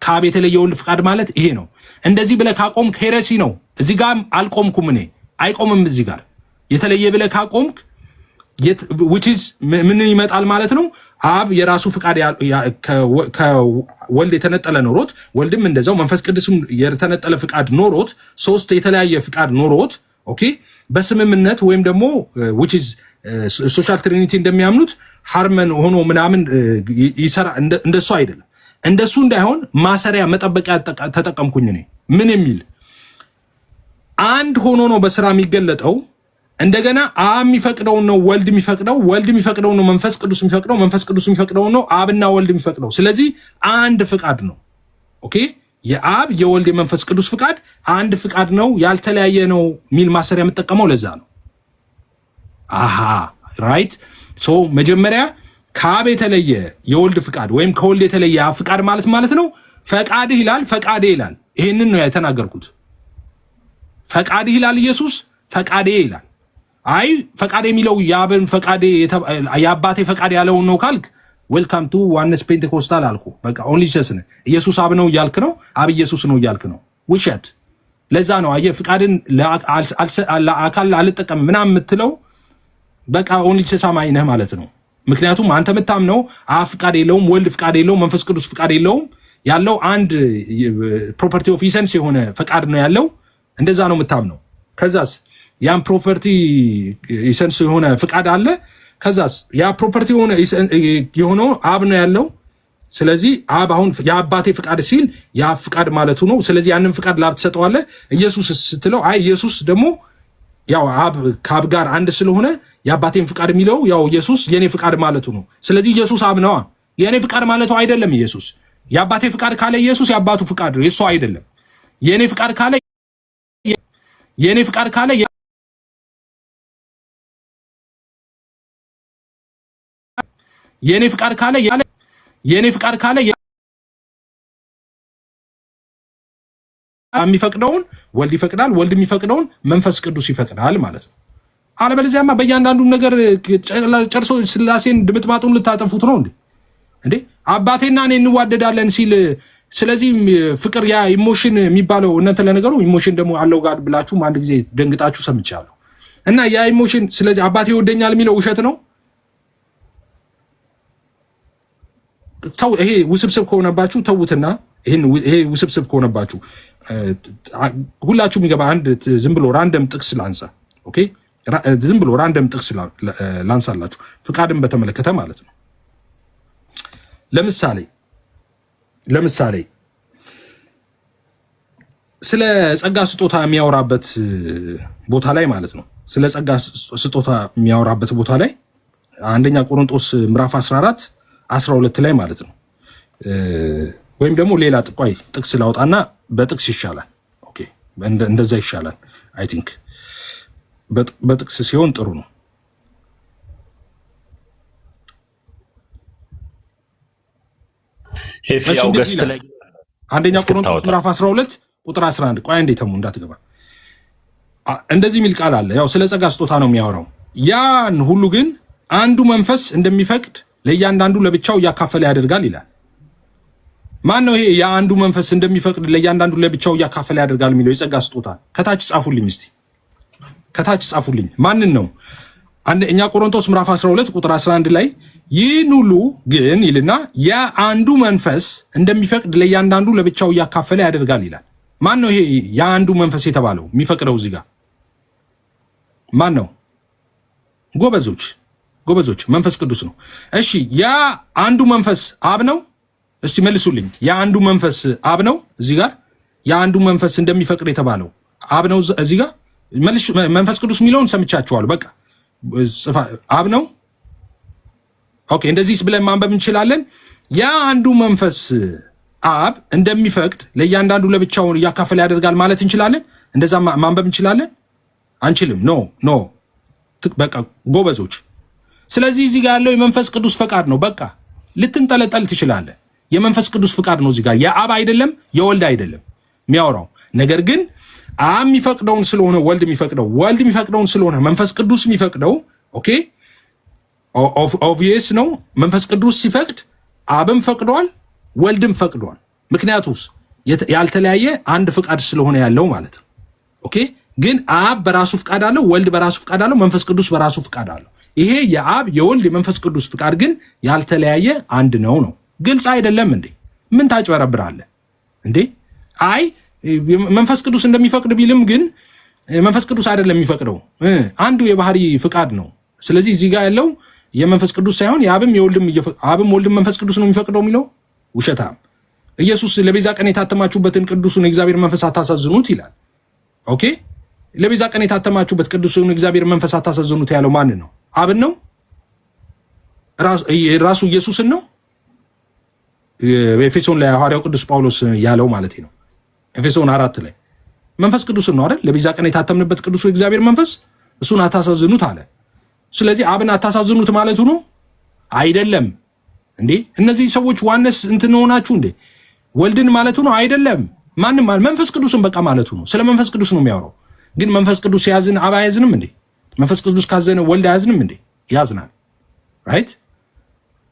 ከአብ የተለየ የወልድ ፍቃድ ማለት ይሄ ነው። እንደዚህ ብለህ ካቆምክ ሄረሲ ነው። እዚህ ጋር አልቆምኩም እኔ፣ አይቆምም። እዚህ ጋር የተለየ ብለህ ካቆምክ ምን ይመጣል ማለት ነው? አብ የራሱ ፍቃድ ከወልድ የተነጠለ ኖሮት፣ ወልድም እንደዛው መንፈስ ቅዱስም የተነጠለ ፍቃድ ኖሮት፣ ሶስት የተለያየ ፍቃድ ኖሮት ኦኬ በስምምነት ወይም ደግሞ ሶሻል ትሪኒቲ እንደሚያምኑት ሃርመን ሆኖ ምናምን ይሰራ። እንደሱ አይደለም። እንደሱ እንዳይሆን ማሰሪያ መጠበቂያ ተጠቀምኩኝ እኔ። ምን የሚል አንድ ሆኖ ነው በስራ የሚገለጠው። እንደገና አብ የሚፈቅደውን ነው ወልድ የሚፈቅደው፣ ወልድ የሚፈቅደውን ነው መንፈስ ቅዱስ የሚፈቅደው፣ መንፈስ ቅዱስ የሚፈቅደውን ነው አብና ወልድ የሚፈቅደው። ስለዚህ አንድ ፍቃድ ነው። ኦኬ የአብ የወልድ የመንፈስ ቅዱስ ፍቃድ አንድ ፍቃድ ነው፣ ያልተለያየ ነው ሚል ማሰሪያ የምጠቀመው ለዛ ነው። አሃ ራይት። ሶ መጀመሪያ ከአብ የተለየ የወልድ ፍቃድ ወይም ከወልድ የተለየ አብ ፍቃድ ማለት ነው ፈቃድህ ይላል፣ ፈቃዴ ይላል። ይሄንን ነው የተናገርኩት። ፈቃድህ ይላል ኢየሱስ፣ ፈቃዴ ይላል። አይ ፈቃዴ የሚለው የአብን ፈቃዴ የአባቴ ፈቃድ ያለውን ነው ካልክ ዌልካም ቱ ዋነስ ፔንቴኮስታል አልኩ። በቃ ኦንሊ ጂሰስ ነህ። ኢየሱስ አብ ነው እያልክ ነው፣ አብ ኢየሱስ ነው እያልክ ነው። ውሸት። ለዛ ነው አየህ ፍቃድን ለአካል አልጠቀም ምናምን የምትለው። በቃ ኦንሊ ጂሰስ አማኝ ነህ ማለት ነው። ምክንያቱም አንተ የምታምነው አብ ፍቃድ የለውም፣ ወልድ ፍቃድ የለውም፣ መንፈስ ቅዱስ ፍቃድ የለውም። ያለው አንድ ፕሮፐርቲ ኦፍ ኢሰንስ የሆነ ፈቃድ ነው ያለው። እንደዛ ነው የምታምነው። ከዛስ ያን ፕሮፐርቲ ኢሰንስ የሆነ ፍቃድ አለ። ከዛስ ያ ፕሮፐርቲ የሆነው አብ ነው ያለው። ስለዚህ አብ አሁን የአባቴ ፍቃድ ሲል የአብ ፍቃድ ማለቱ ነው። ስለዚህ ያንን ፍቃድ ለአብ ትሰጠዋለህ። ኢየሱስ ስትለው አይ ኢየሱስ ደግሞ ያው አብ ከአብ ጋር አንድ ስለሆነ የአባቴን ፍቃድ የሚለው ያው ኢየሱስ የኔ ፍቃድ ማለቱ ነው። ስለዚህ ኢየሱስ አብ ነዋ። የኔ ፍቃድ ማለቱ አይደለም። ኢየሱስ የአባቴ ፍቃድ ካለ ኢየሱስ የአባቱ ፍቃድ ነው፣ የሱ አይደለም። የኔ ፍቃድ ካለ የኔ ፍቃድ ካለ የኔ ፍቃድ ካለ የኔ ፍቃድ ካለ የሚፈቅደውን ወልድ ይፈቅዳል፣ ወልድ የሚፈቅደውን መንፈስ ቅዱስ ይፈቅዳል ማለት ነው። አለበለዚያማ በእያንዳንዱ ነገር ጨርሶ ስላሴን ድምጥማጡን ልታጠፉት ነው እንዴ? አባቴና እኔ እንዋደዳለን ሲል ስለዚህ ፍቅር ያ ኢሞሽን የሚባለው እናንተ ለነገሩ ኢሞሽን ደግሞ አለው ጋር ብላችሁም አንድ ጊዜ ደንግጣችሁ ሰምቻለሁ። እና ያ ኢሞሽን ስለዚህ አባቴ ይወደኛል የሚለው ውሸት ነው። ተው፣ ይሄ ውስብስብ ከሆነባችሁ ተውትና፣ ይሄ ውስብስብ ከሆነባችሁ ሁላችሁም ይገባ። አንድ ዝም ብሎ ራንደም ጥቅስ ላንሳ። ኦኬ ዝም ብሎ ራንደም ጥቅስ ላንሳላችሁ ፍቃድን በተመለከተ ማለት ነው። ለምሳሌ ስለ ጸጋ ስጦታ የሚያወራበት ቦታ ላይ ማለት ነው ስለ ጸጋ ስጦታ የሚያወራበት ቦታ ላይ አንደኛ ቆሮንቶስ ምዕራፍ 14 12 ላይ ማለት ነው። ወይም ደግሞ ሌላ ጥቋይ ጥቅስ ላውጣና በጥቅስ ይሻላል። ኦኬ እንደዛ ይሻላል። አይ ቲንክ በጥቅስ ሲሆን ጥሩ ነው። አንደኛ ቆሮንቶስ ምዕራፍ 12 ቁጥር 11 ቆይ እንዴ ተሙ እንዳትገባ። እንደዚህ የሚል ቃል አለ። ያው ስለ ጸጋ ስጦታ ነው የሚያወራው። ያን ሁሉ ግን አንዱ መንፈስ እንደሚፈቅድ ለእያንዳንዱ ለብቻው እያካፈለ ያደርጋል ይላል። ማን ነው ይሄ የአንዱ መንፈስ እንደሚፈቅድ ለእያንዳንዱ ለብቻው እያካፈለ ያደርጋል የሚለው የጸጋ ስጦታ? ከታች ጻፉልኝ እስቲ፣ ከታች ጻፉልኝ። ማንን ነው? አንደኛ ቆሮንቶስ ምዕራፍ 12 ቁጥር 11 ላይ ይህን ሁሉ ግን ይልና የአንዱ መንፈስ እንደሚፈቅድ ለእያንዳንዱ ለብቻው እያካፈለ ያደርጋል ይላል። ማን ነው ይሄ የአንዱ መንፈስ የተባለው የሚፈቅደው? እዚህ ጋር ማን ነው? ጎበዞች መንፈስ ቅዱስ ነው። እሺ ያ አንዱ መንፈስ አብ ነው? እስቲ መልሱልኝ። የአንዱ መንፈስ አብ ነው? እዚህ ጋር የአንዱ መንፈስ እንደሚፈቅድ የተባለው አብ ነው? እዚህ ጋር መንፈስ ቅዱስ የሚለውን ሰምቻችኋለሁ። በቃ አብ ነው። ኦኬ እንደዚህ ብለን ማንበብ እንችላለን። ያ አንዱ መንፈስ አብ እንደሚፈቅድ ለእያንዳንዱ ለብቻው እያካፈለ ያደርጋል ማለት እንችላለን? እንደዛ ማንበብ እንችላለን? አንችልም። ኖ በቃ ጎበዞች። ስለዚህ እዚህ ጋር ያለው የመንፈስ ቅዱስ ፈቃድ ነው። በቃ ልትንጠለጠል ትችላለህ። የመንፈስ ቅዱስ ፍቃድ ነው እዚህ ጋር። የአብ አይደለም የወልድ አይደለም የሚያወራው። ነገር ግን አብ የሚፈቅደውን ስለሆነ ወልድ የሚፈቅደውን ስለሆነ መንፈስ ቅዱስ የሚፈቅደው ኦኬ ኦብቪየስ ነው። መንፈስ ቅዱስ ሲፈቅድ አብም ፈቅዷል፣ ወልድም ፈቅዷል። ምክንያቱስ ያልተለያየ አንድ ፍቃድ ስለሆነ ያለው ማለት ነው። ኦኬ ግን አብ በራሱ ፍቃድ አለው፣ ወልድ በራሱ ፍቃድ አለው፣ መንፈስ ቅዱስ በራሱ ፍቃድ አለው። ይሄ የአብ የወልድ የመንፈስ ቅዱስ ፍቃድ ግን ያልተለያየ አንድ ነው። ግልጽ አይደለም እንዴ? ምን ታጭበረብራለህ እንዴ? አይ መንፈስ ቅዱስ እንደሚፈቅድ ቢልም ግን መንፈስ ቅዱስ አይደለም የሚፈቅደው፣ አንዱ የባህሪ ፍቃድ ነው። ስለዚህ እዚህ ጋር ያለው የመንፈስ ቅዱስ ሳይሆን የአብም ወልድም መንፈስ ቅዱስ ነው የሚፈቅደው የሚለው ውሸታም። ኢየሱስ ለቤዛ ቀን የታተማችሁበትን ቅዱሱን የእግዚአብሔር መንፈስ አታሳዝኑት ይላል። ኦኬ ለቤዛ ቀን የታተማችሁበት ቅዱሱን የእግዚአብሔር መንፈስ አታሳዝኑት ያለው ማንን ነው? አብን ነው? ራሱ ኢየሱስን ነው? ኤፌሶን ላይ ሐዋርያው ቅዱስ ጳውሎስ ያለው ማለት ነው። ኤፌሶን 4 ላይ መንፈስ ቅዱስን ነው አይደል? ለቤዛ ቀን የታተምንበት ቅዱሱ የእግዚአብሔር መንፈስ እሱን አታሳዝኑት አለ። ስለዚህ አብን አታሳዝኑት ማለቱ ነው አይደለም እንዴ? እነዚህ ሰዎች ዋነስ እንትን ሆናችሁ እንዴ? ወልድን ማለቱ ነው አይደለም? ማንም መንፈስ ቅዱስን በቃ ማለቱ ነው። ስለ መንፈስ ቅዱስ ነው የሚያወራው። ግን መንፈስ ቅዱስ ያዝን አብ አያዝንም እንዴ? መንፈስ ቅዱስ ካዘነ ወልድ አያዝንም እንዴ? ያዝናል። ራይት።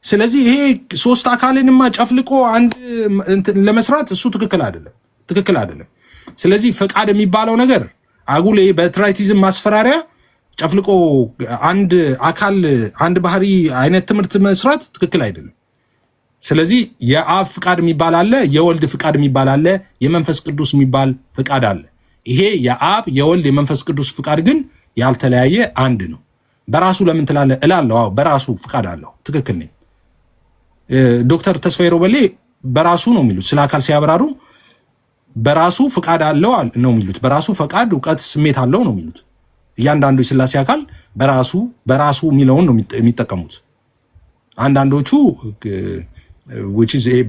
ስለዚህ ይሄ ሶስት አካልንማ ጨፍልቆ አንድ ለመስራት እሱ ትክክል አይደለም። ስለዚህ ፈቃድ የሚባለው ነገር አጉል በትራይቲዝም ማስፈራሪያ ጨፍልቆ አንድ አካል አንድ ባህሪ አይነት ትምህርት መስራት ትክክል አይደለም። ስለዚህ የአብ ፍቃድ የሚባል አለ፣ የወልድ ፍቃድ የሚባል አለ፣ የመንፈስ ቅዱስ የሚባል ፍቃድ አለ። ይሄ የአብ የወልድ የመንፈስ ቅዱስ ፍቃድ ግን ያልተለያየ አንድ ነው። በራሱ ለምን ትላለህ እላለሁ። አዎ በራሱ ፍቃድ አለው። ትክክል ነኝ። ዶክተር ተስፋዬ ሮበሌ በራሱ ነው የሚሉት። ስለ አካል ሲያብራሩ በራሱ ፍቃድ አለው ነው የሚሉት። በራሱ ፈቃድ፣ እውቀት፣ ስሜት አለው ነው የሚሉት። እያንዳንዱ የሥላሴ አካል በራሱ የሚለውን ነው የሚጠቀሙት። አንዳንዶቹ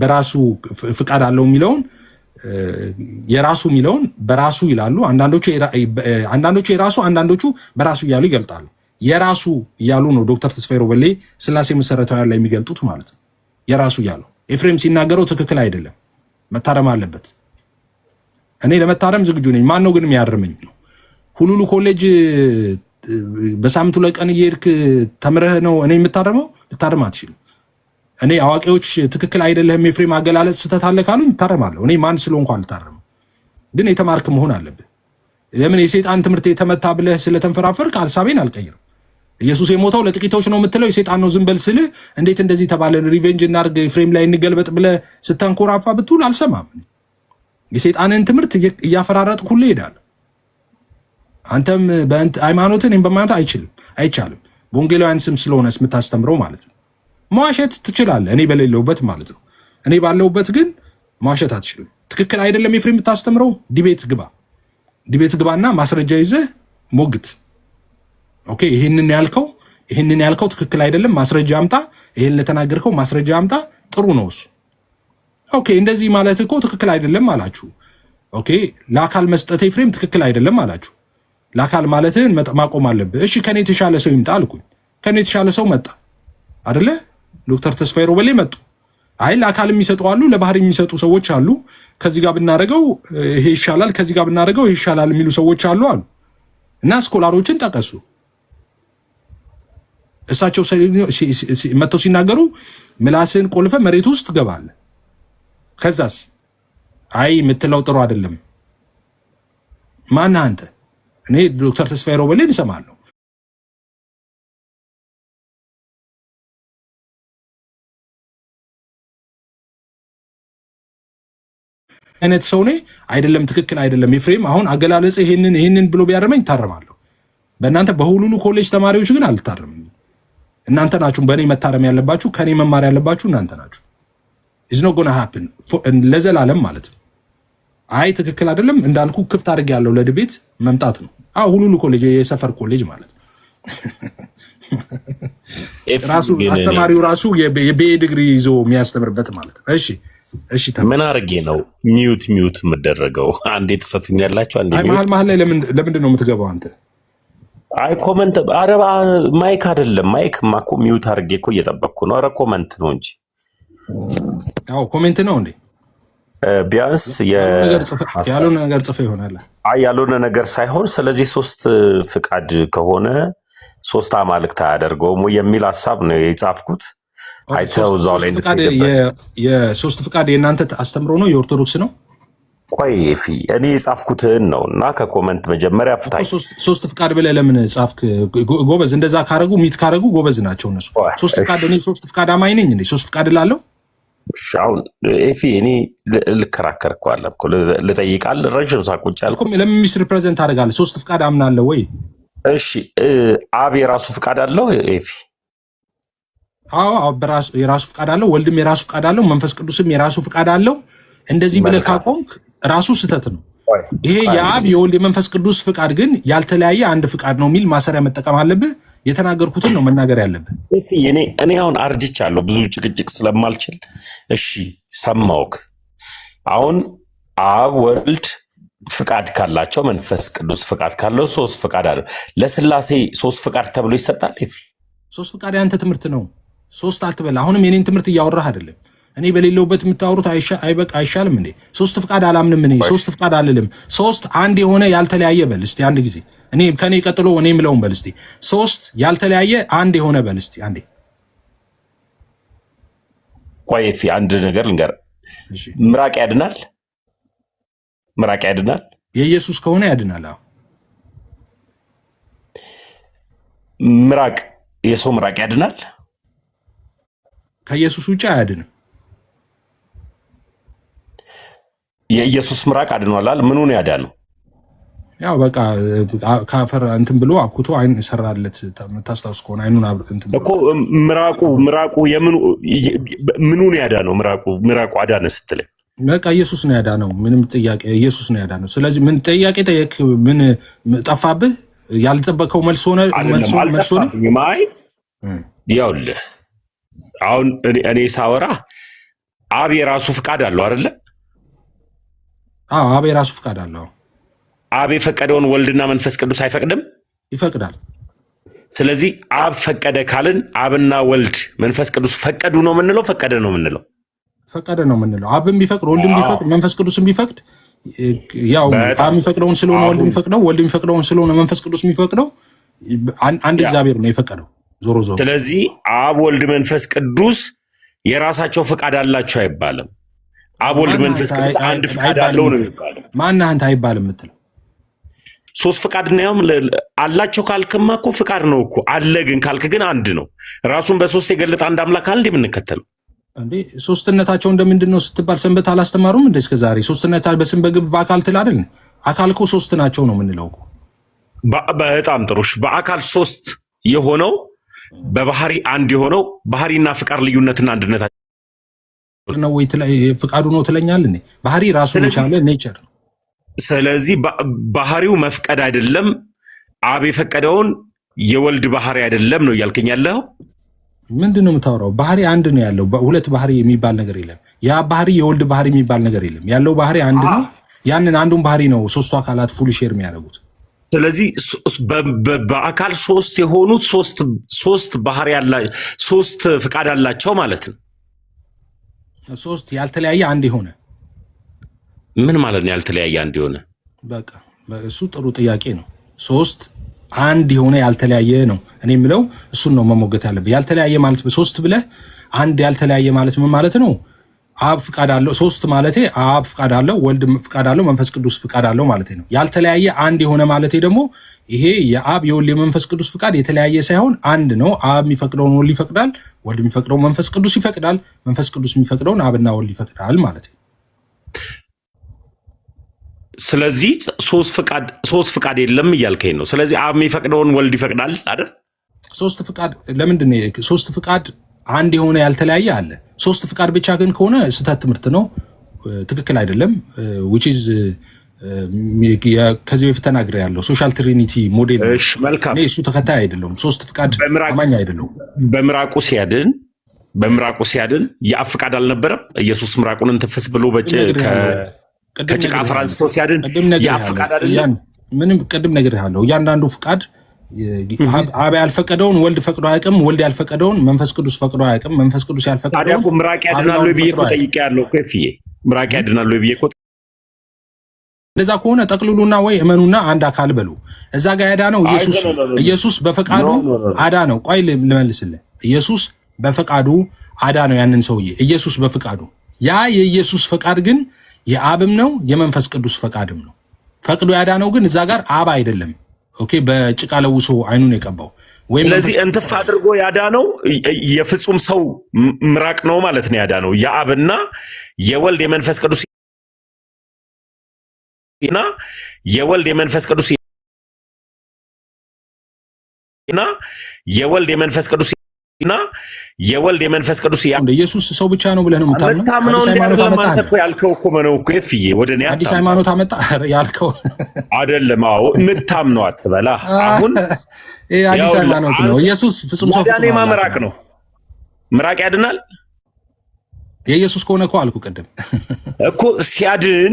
በራሱ ፍቃድ አለው የሚለውን የራሱ የሚለውን በራሱ ይላሉ። አንዳንዶቹ የራሱ አንዳንዶቹ በራሱ እያሉ ይገልጣሉ። የራሱ እያሉ ነው ዶክተር ተስፋዬ ሮበሌ ሥላሴ መሰረታዊ ላይ የሚገልጡት ማለት ነው። የራሱ እያሉ ኤፍሬም ሲናገረው ትክክል አይደለም፣ መታረም አለበት። እኔ ለመታረም ዝግጁ ነኝ። ማን ነው ግን የሚያርመኝ ነው? ሁሉሉ ኮሌጅ በሳምንቱ ላይ ቀን እየሄድክ ተምረህ ነው እኔ የምታረመው? ልታረም አትችልም። እኔ አዋቂዎች ትክክል አይደለህም ኤፍሬም አገላለጽ ስህተት አለ ካሉኝ እታረማለሁ። እኔ ማን ስለሆንኩ አልታረምም። ግን የተማርክ መሆን አለብህ። ለምን የሰይጣን ትምህርት የተመታ ብለህ ስለተንፈራፈርክ ሀሳቤን አልቀይርም። ኢየሱስ የሞተው ለጥቂቶች ነው የምትለው የሰይጣን ነው ዝም በል ስልህ እንዴት እንደዚህ ተባለ ሪቬንጅ እናድርግ ኤፍሬም ላይ እንገልበጥ ብለህ ስተንኮራፋ ብትውል አልሰማም። የሰይጣንን ትምህርት እያፈራረጥክ ሁሉ እሄዳለሁ። አንተም ሃይማኖትን እኔም በማለት አይቻልም። በወንጌላውያን ስም ስለሆነ የምታስተምረው ማለት ነው። መዋሸት ትችላለህ፣ እኔ በሌለውበት ማለት ነው። እኔ ባለውበት ግን መዋሸት አትችልም። ትክክል አይደለም ኤፍሬም የምታስተምረው፣ ዲቤት ግባና ማስረጃ ይዘህ ሞግት። ኦኬ ይህንን ያልከው ትክክል አይደለም፣ ማስረጃ አምጣ። ይህን ለተናገርከው ማስረጃ አምጣ። ጥሩ ነው እሱ። ኦኬ እንደዚህ ማለት እኮ ትክክል አይደለም አላችሁ። ኦኬ ለአካል መስጠት ኤፍሬም ትክክል አይደለም አላችሁ። ለአካል ማለትህን ማቆም አለብህ። እሺ ከኔ የተሻለ ሰው ይምጣ አልኩኝ። ከኔ የተሻለ ሰው መጣ አይደለ? ዶክተር ተስፋዬ ሮበሌ መጡ። አይ ለአካል የሚሰጡ አሉ፣ ለባህሪ የሚሰጡ ሰዎች አሉ። ከዚህ ጋር ብናደርገው ይሄ ይሻላል፣ ከዚህ ጋር ብናደርገው ይሄ ይሻላል የሚሉ ሰዎች አሉ እና ስኮላሮችን ጠቀሱ። እሳቸው መጥተው ሲናገሩ ምላስን ቆልፈ መሬት ውስጥ ትገባለህ። ከዛስ አይ የምትለው ጥሩ አይደለም። ማነህ አንተ? እኔ ዶክተር ተስፋዬ ሮበሌን እሰማለሁ። አይነት ሰው ነኝ አይደለም? ትክክል አይደለም ኤፍሬም። አሁን አገላለጽ ይሄንን ብሎ ቢያረመኝ ታረማለሁ። በእናንተ በሁሉሉ ኮሌጅ ተማሪዎች ግን አልታረምም። እናንተ ናችሁ በእኔ መታረም ያለባችሁ፣ ከኔ መማር ያለባችሁ እናንተ ናችሁ። ኢዝ ኖት ጎና ሃፕን ለዘላለም ማለት ነው። አይ ትክክል አይደለም እንዳልኩ ክፍት አድርጌ ያለው ለድቤት መምጣት ነው። ሁሉሉ ኮሌጅ የሰፈር ኮሌጅ ማለት ነው። ራሱ አስተማሪው ራሱ የቢኤ ዲግሪ ይዞ የሚያስተምርበት ማለት ነው። እሺ ምን አድርጌ ነው ሚዩት የምደረገው? አንዴ ትፈቱኛላችሁ። አንዴ መሀል ላይ ለምንድን ነው የምትገባው አንተ? አይ ኮመንት፣ ኧረ ማይክ አይደለም። ማይክ ማኮ ሚዩት አድርጌ እኮ እየጠበቅኩ ነው። ኧረ ኮመንት ነው እንጂ። አዎ ኮሜንት ነው እንዴ? ቢያንስ ያልሆነ ነገር ጽፈ ይሆናል። አይ ያልሆነ ነገር ሳይሆን፣ ስለዚህ ሶስት ፍቃድ ከሆነ ሶስት አማልክት አያደርገውም የሚል ሀሳብ ነው የጻፍኩት። አይተው እዛው ላይ የሶስት ፍቃድ የእናንተ አስተምሮ ነው የኦርቶዶክስ ነው? ቆይ እኔ የጻፍኩትን ነው እና ከኮመንት መጀመሪያ ፍታይ። ሶስት ፍቃድ ብለህ ለምን ጻፍክ? ጎበዝ፣ እንደዛ ካረጉ ሚት ካረጉ ጎበዝ ናቸው እነሱ። ሶስት ፍቃድ እኔ ሶስት ፍቃድ አማኝ ነኝ እንዴ? ሶስት ፍቃድ ላለው አሁን እኔ ልከራከር እኮ አለ እኮ ልጠይቃል። ረጅም ሳቁጭ ያልኩ ለምን ሚስ ሪፕሬዘንት አደርጋለሁ? ሶስት ፍቃድ አምናለሁ ወይ? እሺ አብ የራሱ ፍቃድ አለው አዎ የራሱ ፍቃድ አለው። ወልድም የራሱ ፍቃድ አለው። መንፈስ ቅዱስም የራሱ ፍቃድ አለው። እንደዚህ ብለህ ካቆምክ ራሱ ስህተት ነው። ይሄ የአብ የወልድ የመንፈስ ቅዱስ ፍቃድ ግን ያልተለያየ አንድ ፍቃድ ነው የሚል ማሰሪያ መጠቀም አለብህ። የተናገርኩትን ነው መናገር ያለብህ። እኔ አሁን አርጅቻለሁ ብዙ ጭቅጭቅ ስለማልችል። እሺ ሰማውክ። አሁን አብ ወልድ ፍቃድ ካላቸው መንፈስ ቅዱስ ፍቃድ ካለው ሶስት ፍቃድ አለ። ለስላሴ ሶስት ፍቃድ ተብሎ ይሰጣል። ሶስት ፍቃድ ያንተ ትምህርት ነው። ሶስት አትበል። አሁንም የኔን ትምህርት እያወራህ አይደለም። እኔ በሌለውበት የምታወሩት አይሻልም እንዴ? ሶስት ፍቃድ አላምንም። እኔ ሶስት ፍቃድ አልልም። ሶስት አንድ የሆነ ያልተለያየ በል እስቲ አንድ ጊዜ። እኔ ከኔ ቀጥሎ እኔ የምለውን በል እስቲ። ሶስት ያልተለያየ አንድ የሆነ በል እስቲ አንዴ። ቆይ አንድ ነገር ልንገር። ምራቅ ያድናል? ምራቅ ያድናል? የኢየሱስ ከሆነ ያድናል። አዎ ምራቅ የሰው ምራቅ ያድናል? ከኢየሱስ ውጭ አያድንም። የኢየሱስ ምራቅ አድኗላል። ምኑን ያዳነው? ያው በቃ ካፈር እንትን ብሎ አብኩቶ አይን ሰራለት። ታስታውስ ከሆነ አይኑን እንትን እኮ ምራቁ ምኑን ያዳነው? ምራቁ አዳነ ስትለኝ በቃ ኢየሱስ ነው ያዳነው። ምንም ጥያቄ ኢየሱስ ነው ያዳነው። ስለዚህ ምን ጥያቄ ጠየቅ? ምን ጠፋብህ? ያልጠበቀው መልስ ሆነ። ማይ ያውልህ አሁን እኔ ሳወራ አብ የራሱ ፍቃድ አለው አይደለ? አዎ አብ የራሱ ፍቃድ አለው። አብ የፈቀደውን ወልድና መንፈስ ቅዱስ አይፈቅድም? ይፈቅዳል። ስለዚህ አብ ፈቀደ ካልን አብና ወልድ መንፈስ ቅዱስ ፈቀዱ ነው የምንለው? ፈቀደ ነው የምንለው? ፈቀደ ነው የምንለው። አብም ቢፈቅድ ወልድም ቢፈቅድ መንፈስ ቅዱስም ቢፈቅድ ያው አብ የሚፈቅደውን ስለሆነ ወልድ የሚፈቅደው፣ ወልድ የሚፈቅደውን ስለሆነ መንፈስ ቅዱስ የሚፈቅደው አንድ እግዚአብሔር ነው የፈቀደው ዞሮ። ስለዚህ አብ ወልድ መንፈስ ቅዱስ የራሳቸው ፍቃድ አላቸው አይባልም። አብ ወልድ መንፈስ ቅዱስ አንድ ፍቃድ አለው ነው የሚባለው። ማነህ አንተ አይባልም የምትለው? ሶስት ፍቃድ ነው አላቸው ካልክማ እኮ ፍቃድ ነው እኮ አለ። ግን ካልክ ግን አንድ ነው። ራሱን በሶስት የገለጠ አንድ አምላክ አለ የምንከተለው እንዴ? ሶስትነታቸው እንደምንድን ነው ስትባል ሰንበት አላስተማሩም እንዴ እስከ ዛሬ? ሶስትነት በስም በግብ በአካል ትል አይደል? አካል እኮ ሶስት ናቸው ነው የምንለው እኮ። በጣም ጥሩሽ። በአካል ሶስት የሆነው በባህሪ አንድ የሆነው ባህሪና ፍቃድ ልዩነትና አንድነት ነው ወይ? ፍቃዱ ነው ትለኛል እንዴ? ባህሪ ራሱን የቻለ ኔቸር ነው። ስለዚህ ባህሪው መፍቀድ አይደለም። አብ የፈቀደውን የወልድ ባህሪ አይደለም ነው እያልከኝ ያለው? ምንድን ነው የምታወራው? ባህሪ አንድ ነው ያለው። ሁለት ባህሪ የሚባል ነገር የለም። ያ ባህሪ የወልድ ባህሪ የሚባል ነገር የለም። ያለው ባህሪ አንድ ነው። ያንን አንዱን ባህሪ ነው ሶስቱ አካላት ፉል ሼር የሚያደርጉት። ስለዚህ በአካል ሶስት የሆኑት ሶስት ባህሪ ሶስት ፍቃድ አላቸው ማለት ነው። ሶስት ያልተለያየ አንድ የሆነ ምን ማለት ነው? ያልተለያየ አንድ የሆነ በቃ እሱ ጥሩ ጥያቄ ነው። ሶስት አንድ የሆነ ያልተለያየ ነው። እኔ የምለው እሱን ነው መሞገት ያለብህ። ያልተለያየ ማለት በሶስት ብለህ አንድ ያልተለያየ ማለት ምን ማለት ነው? አብ ፍቃድ አለው። ሶስት ማለቴ አብ ፍቃድ አለው፣ ወልድ ፍቃድ አለው፣ መንፈስ ቅዱስ ፍቃድ አለው ማለት ነው። ያልተለያየ አንድ የሆነ ማለቴ ደግሞ ይሄ የአብ የወልድ የመንፈስ ቅዱስ ፍቃድ የተለያየ ሳይሆን አንድ ነው። አብ የሚፈቅደውን ወልድ ይፈቅዳል፣ ወልድ የሚፈቅደውን መንፈስ ቅዱስ ይፈቅዳል፣ መንፈስ ቅዱስ የሚፈቅደውን አብና ወልድ ይፈቅዳል ማለት ነው። ስለዚህ ሶስት ፍቃድ የለም እያልከኝ ነው። ስለዚህ አብ የሚፈቅደውን ወልድ ይፈቅዳል አይደል? ሶስት ፍቃድ ለምንድን ነው? ሶስት ፍቃድ አንድ የሆነ ያልተለያየ አለ። ሶስት ፍቃድ ብቻ ግን ከሆነ ስህተት ትምህርት ነው፣ ትክክል አይደለም። which is ከዚህ በፊት ተናግሬያለሁ። ሶሻል ትሪኒቲ ሞዴል ነው። መልካም። እኔ እሱ ተከታይ አይደለሁም። ሶስት ፍቃድ አማኝ አይደለሁም። በምራቁ ሲያድን የአብ ፍቃድ አልነበረም? ኢየሱስ ምራቁን እንትፍስ ብሎ ከጭቃ ፍራንስቶ ሲያድን የአብ ፍቃድ አይደለም? ምንም ቅድም ነግሬሃለሁ። እያንዳንዱ ፍቃድ አብ ያልፈቀደውን ወልድ ፈቅዶ አያውቅም። ወልድ ያልፈቀደውን መንፈስ ቅዱስ ፈቅዶ አያውቅም። መንፈስ ቅዱስ ያልፈቀደውን ታዲያ እኮ ምራቅ ያድናሉ ብዬ እኮ ጠይቄያለሁ እኮ ፍዬ። ምራቅ ያድናሉ ብዬ እኮ እንደዛ ከሆነ ጠቅልሉና ወይ እመኑና አንድ አካል በሉ። እዛ ጋር ያዳነው ኢየሱስ በፈቃዱ አዳነው። ቆይ ልመልስልህ። ኢየሱስ በፈቃዱ አዳነው ያንን ሰውዬ። ኢየሱስ በፈቃዱ ያ የኢየሱስ ፈቃድ ግን የአብም ነው የመንፈስ ቅዱስ ፈቃድም ነው። ፈቅዶ ያዳነው ግን እዛ ጋር አብ አይደለም። ኦኬ፣ በጭቃ ለውሶ አይኑን የቀባው ወይም ስለዚህ እንትፍ አድርጎ ያዳነው የፍጹም ሰው ምራቅ ነው ማለት ነው። ያዳነው የአብና የወልድ የመንፈስ ቅዱስ እና የወልድ የመንፈስ ቅዱስ እና የወልድ የመንፈስ ቅዱስ እና የወልድ የመንፈስ ቅዱስ ኢየሱስ ሰው ብቻ ነው ብለህ ነው የምታምነው? ያልከው እኮ ነው እኮ ፍዬ። ወደ እኔ አዲስ ሃይማኖት አመጣ ያልከው አይደለም? አዎ የምታምነው አትበላ። አሁን አዲስ ሃይማኖት ነው። ኢየሱስ ፍጹም ሰው ፍጹም ምራቅ ነው። ምራቅ ያድናል። የኢየሱስ ከሆነ እኮ አልኩ ቅድም እኮ ሲያድን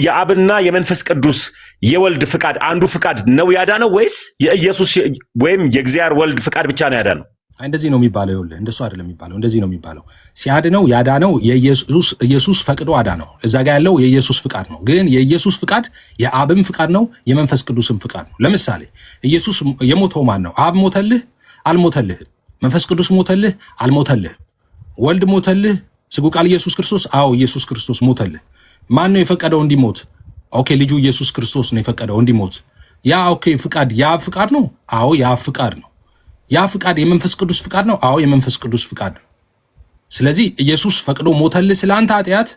የአብና የመንፈስ ቅዱስ የወልድ ፍቃድ አንዱ ፍቃድ ነው ያዳነው ወይስ የኢየሱስ ወይም የእግዚአብሔር ወልድ ፍቃድ ብቻ ነው ያዳነው? እንደዚህ ነው የሚባለው። ይኸውልህ እንደሱ አይደለም የሚባለው፣ እንደዚህ ነው የሚባለው። ሲያድነው ያዳነው ኢየሱስ ፈቅዶ አዳነው። እዛ ጋር ያለው የኢየሱስ ፍቃድ ነው። ግን የኢየሱስ ፍቃድ የአብም ፍቃድ ነው፣ የመንፈስ ቅዱስም ፍቃድ ነው። ለምሳሌ ኢየሱስ የሞተው ማን ነው? አብ ሞተልህ? አልሞተልህም። መንፈስ ቅዱስ ሞተልህ? አልሞተልህም። ወልድ ሞተልህ? ስጉ ቃል ኢየሱስ ክርስቶስ? አዎ ኢየሱስ ክርስቶስ ሞተልህ። ማን ነው የፈቀደው እንዲሞት? ኦኬ፣ ልጁ ኢየሱስ ክርስቶስ ነው የፈቀደው እንዲሞት። ያ ኦኬ ፍቃድ የአብ ፍቃድ ነው? አዎ የአብ ፍቃድ ነው። ያ ፍቃድ የመንፈስ ቅዱስ ፍቃድ ነው? አዎ የመንፈስ ቅዱስ ፍቃድ ነው። ስለዚህ ኢየሱስ ፈቅዶ ሞተልህ ስለ አንተ ኃጢአት።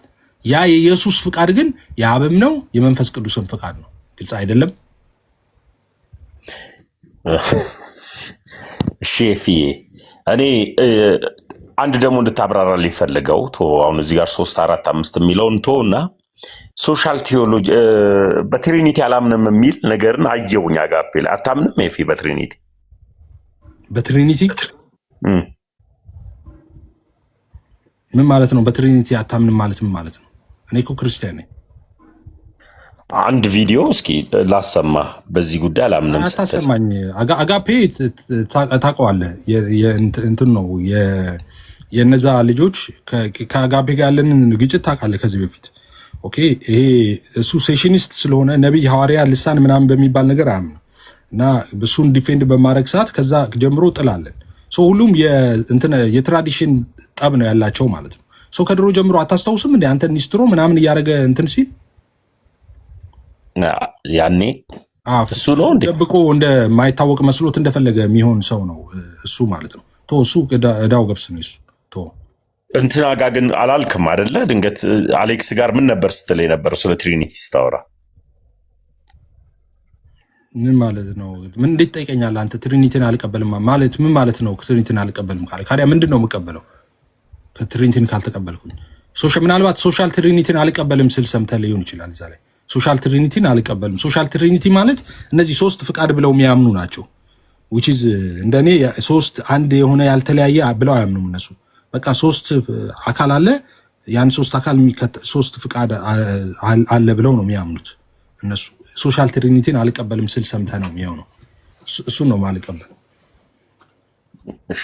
ያ የኢየሱስ ፍቃድ ግን የአብም ነው የመንፈስ ቅዱስም ፍቃድ ነው። ግልጽ አይደለም? እሺ ፍዬ፣ እኔ አንድ ደግሞ እንድታብራራ ሊፈልገው አሁን እዚህ ጋር 3 4 5 የሚለውን እና ሶሻል ቴዎሎጂ በትሪኒቲ አላምንም የሚል ነገርን አየውኝ። አጋፔ ላይ አታምንም? ኤፊ በትሪኒቲ ምን ማለት ነው? በትሪኒቲ አታምንም ማለት ምን ማለት ነው? እኔ እኮ ክርስቲያን ነኝ። አንድ ቪዲዮ እስኪ ላሰማ። በዚህ ጉዳይ አላምንም ስትል አታሰማኝ። አጋፔ ታውቀዋለህ? እንትን ነው የነዛ ልጆች ከአጋፔ ጋር ያለንን ግጭት ታውቃለህ ከዚህ በፊት። ኦኬ፣ ይሄ እሱ ሴሽኒስት ስለሆነ ነቢይ ሐዋርያ ልሳን ምናምን በሚባል ነገር አያምንም እና እሱን ዲፌንድ በማድረግ ሰዓት ከዛ ጀምሮ ጥላለን። ሁሉም የትራዲሽን ጠብ ነው ያላቸው ማለት ነው። ከድሮ ጀምሮ አታስታውስም እንደ አንተ ኒስትሮ ምናምን እያደረገ እንትን ሲል ያኔ እሱ ነው ደብቆ እንደማይታወቅ መስሎት እንደፈለገ የሚሆን ሰው ነው እሱ ማለት ነው። እሱ እዳው ገብስ ነው እሱ። እንትና ጋር ግን አላልክም አይደለ? ድንገት አሌክስ ጋር ምን ነበር ስትል የነበረው ስለ ትሪኒቲ ስታወራ? ምን ማለት ነው? ምን እንዴት ጠይቀኛለህ አንተ? ትሪኒቲን አልቀበልም ማለት ምን ማለት ነው? ትሪኒቲን አልቀበልም ካለ ካዲያ ምንድን ነው የምቀበለው? ከትሪኒቲን ካልተቀበልኩኝ ምናልባት ሶሻል ትሪኒቲን አልቀበልም ስል ሰምተህ ሊሆን ይችላል። እዛ ላይ ሶሻል ትሪኒቲን አልቀበልም። ሶሻል ትሪኒቲ ማለት እነዚህ ሶስት ፍቃድ ብለው የሚያምኑ ናቸው። which is እንደኔ ሶስት አንድ የሆነ ያልተለያየ ብለው አያምኑም እነሱ። በቃ ሶስት አካል አለ፣ ያን ሶስት አካል ሶስት ፍቃድ አለ ብለው ነው የሚያምኑት እነሱ። ሶሻል ትሪኒቲን አልቀበልም ስል ሰምተህ ነው የሚሆነው። እሱን ነው ማልቀበል። እሺ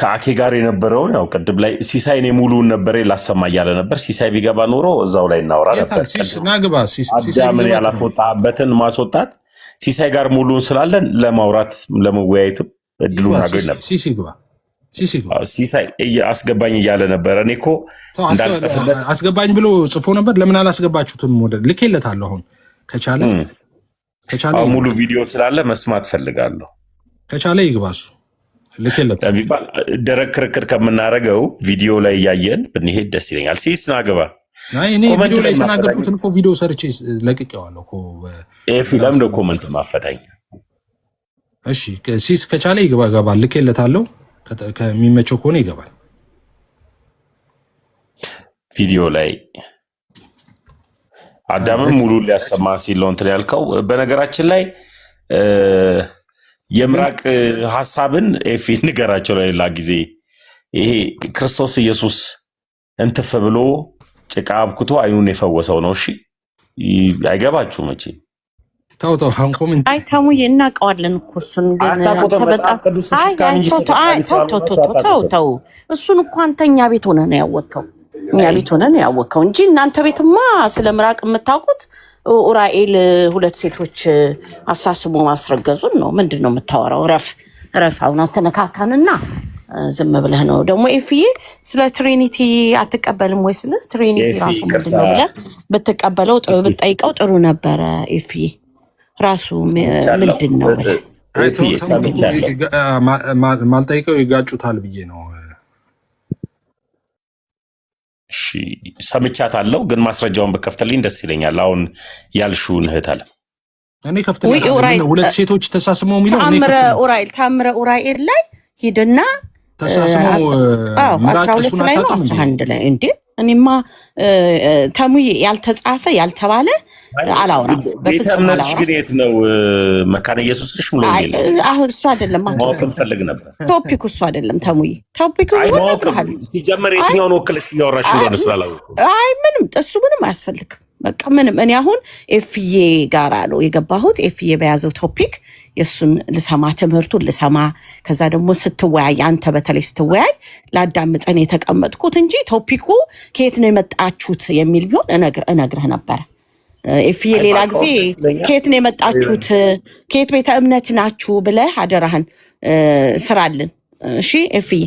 ከአኬ ጋር የነበረውን ያው ቅድም ላይ ሲሳይ እኔ ሙሉውን ነበር ላሰማ እያለ ነበር። ሲሳይ ቢገባ ኖሮ እዛው ላይ እናወራ ነበር። አዳምን ያላስወጣበትን ማስወጣት ሲሳይ ጋር ሙሉውን ስላለን ለማውራት ለመወያየትም እድሉን አገኝ ነበር። ሲሳይ አስገባኝ እያለ ነበር። እኔ እኮ እንዳልጽፍለት አስገባኝ ብሎ ጽፎ ነበር። ለምን አላስገባችሁትም? ወደ ልኬለታለሁ። አሁን ከቻለ ሙሉ ቪዲዮ ስላለ መስማት ፈልጋለሁ። ከቻለ ይግባሱ ልኬለት ለሚባል ደረቅ ክርክር ከምናረገው ቪዲዮ ላይ እያየን ብንሄድ ደስ ይለኛል። ሲስ ናገባ እኔ ቪዲዮ ላይ ተናገርኩትን እኮ ቪዲዮ ሰርቼ ለቅቄዋለሁ እኮ ፊልም ነው ኮመንት ማፈታኝ። እሺ ሲስ ከቻለ ይገባል። ልኬለታለሁ። ከሚመቸው ከሆነ ይገባል። ቪዲዮ ላይ አዳምን ሙሉ ሊያሰማ ሲል እንትን ያልከው በነገራችን ላይ የምራቅ ሐሳብን ኤፊ ንገራቸው ለሌላ ጊዜ። ይሄ ክርስቶስ ኢየሱስ እንትፍ ብሎ ጭቃ አብክቶ አይኑን የፈወሰው ነው። እሺ አይገባችሁ መቼ ታው ኮሜንት አይታሙ እናውቀዋለን እኮ እሱን ግን ተው እሱን እኮ አንተኛ ቤት ሆነ ነው ያወቅከው። እኛ ቤት ሆነ ነው ያወቅከው እንጂ እናንተ ቤትማ ስለምራቅ የምታውቁት ኡራኤል ሁለት ሴቶች አሳስቦ ማስረገዙን ነው። ምንድን ነው የምታወራው? ረፍ አሁን ተነካካንና ዝም ብለህ ነው ደግሞ ኤፍዬ ስለ ትሪኒቲ አትቀበልም ወይ? ስለ ትሪኒቲ ራሱ ምንድን ነው ብለህ ብትቀበለው ብትጠይቀው ጥሩ ነበረ። ኤፍዬ ራሱ ምንድን ነው ማልጠይቀው ይጋጩታል ብዬ ነው። እሺ ሰምቻታለሁ፣ ግን ማስረጃውን በከፍተልኝ ደስ ይለኛል። አሁን ያልሽውን እህት አለ እኔ ከፍተልኝ ሁለት ሴቶች ተሳስመው የሚለው ታምረ ኡራኤል ላይ ሂድና ተሳስመው 12 ላይ ነው 11 ላይ እንዴ እኔማ ተሙዬ ያልተጻፈ ያልተባለ አላወራም። በፍጹም አላወራም። ግን የት ነው መካነ ኢየሱስ ነሽ ሙሉ ይል አሁን እሱ አይደለም ማወቅ ፈልግ ነበር። ቶፒኩ እሱ አይደለም ተሙዬ ቶፒኩ ነው ሲጀመር የትኛውን ወክለሽ እያወራሽ እንደሆነ ስላላወቅኩ ምንም እሱ ምንም አያስፈልግም። በቃ ምንም እኔ አሁን ኤፍዬ ጋር ነው የገባሁት። ኤፍዬ በያዘው ቶፒክ የሱን ልሰማ ትምህርቱን ልሰማ ከዛ ደግሞ ስትወያይ አንተ በተለይ ስትወያይ ላዳምጠን የተቀመጥኩት እንጂ ቶፒኩ ከየት ነው የመጣችሁት የሚል ቢሆን እነግርህ ነበር። ኤፍዬ ሌላ ጊዜ ከየት ነው የመጣችሁት ከየት ቤተ እምነት ናችሁ ብለህ አደራህን ስራልን። እሺ ኤፍዬ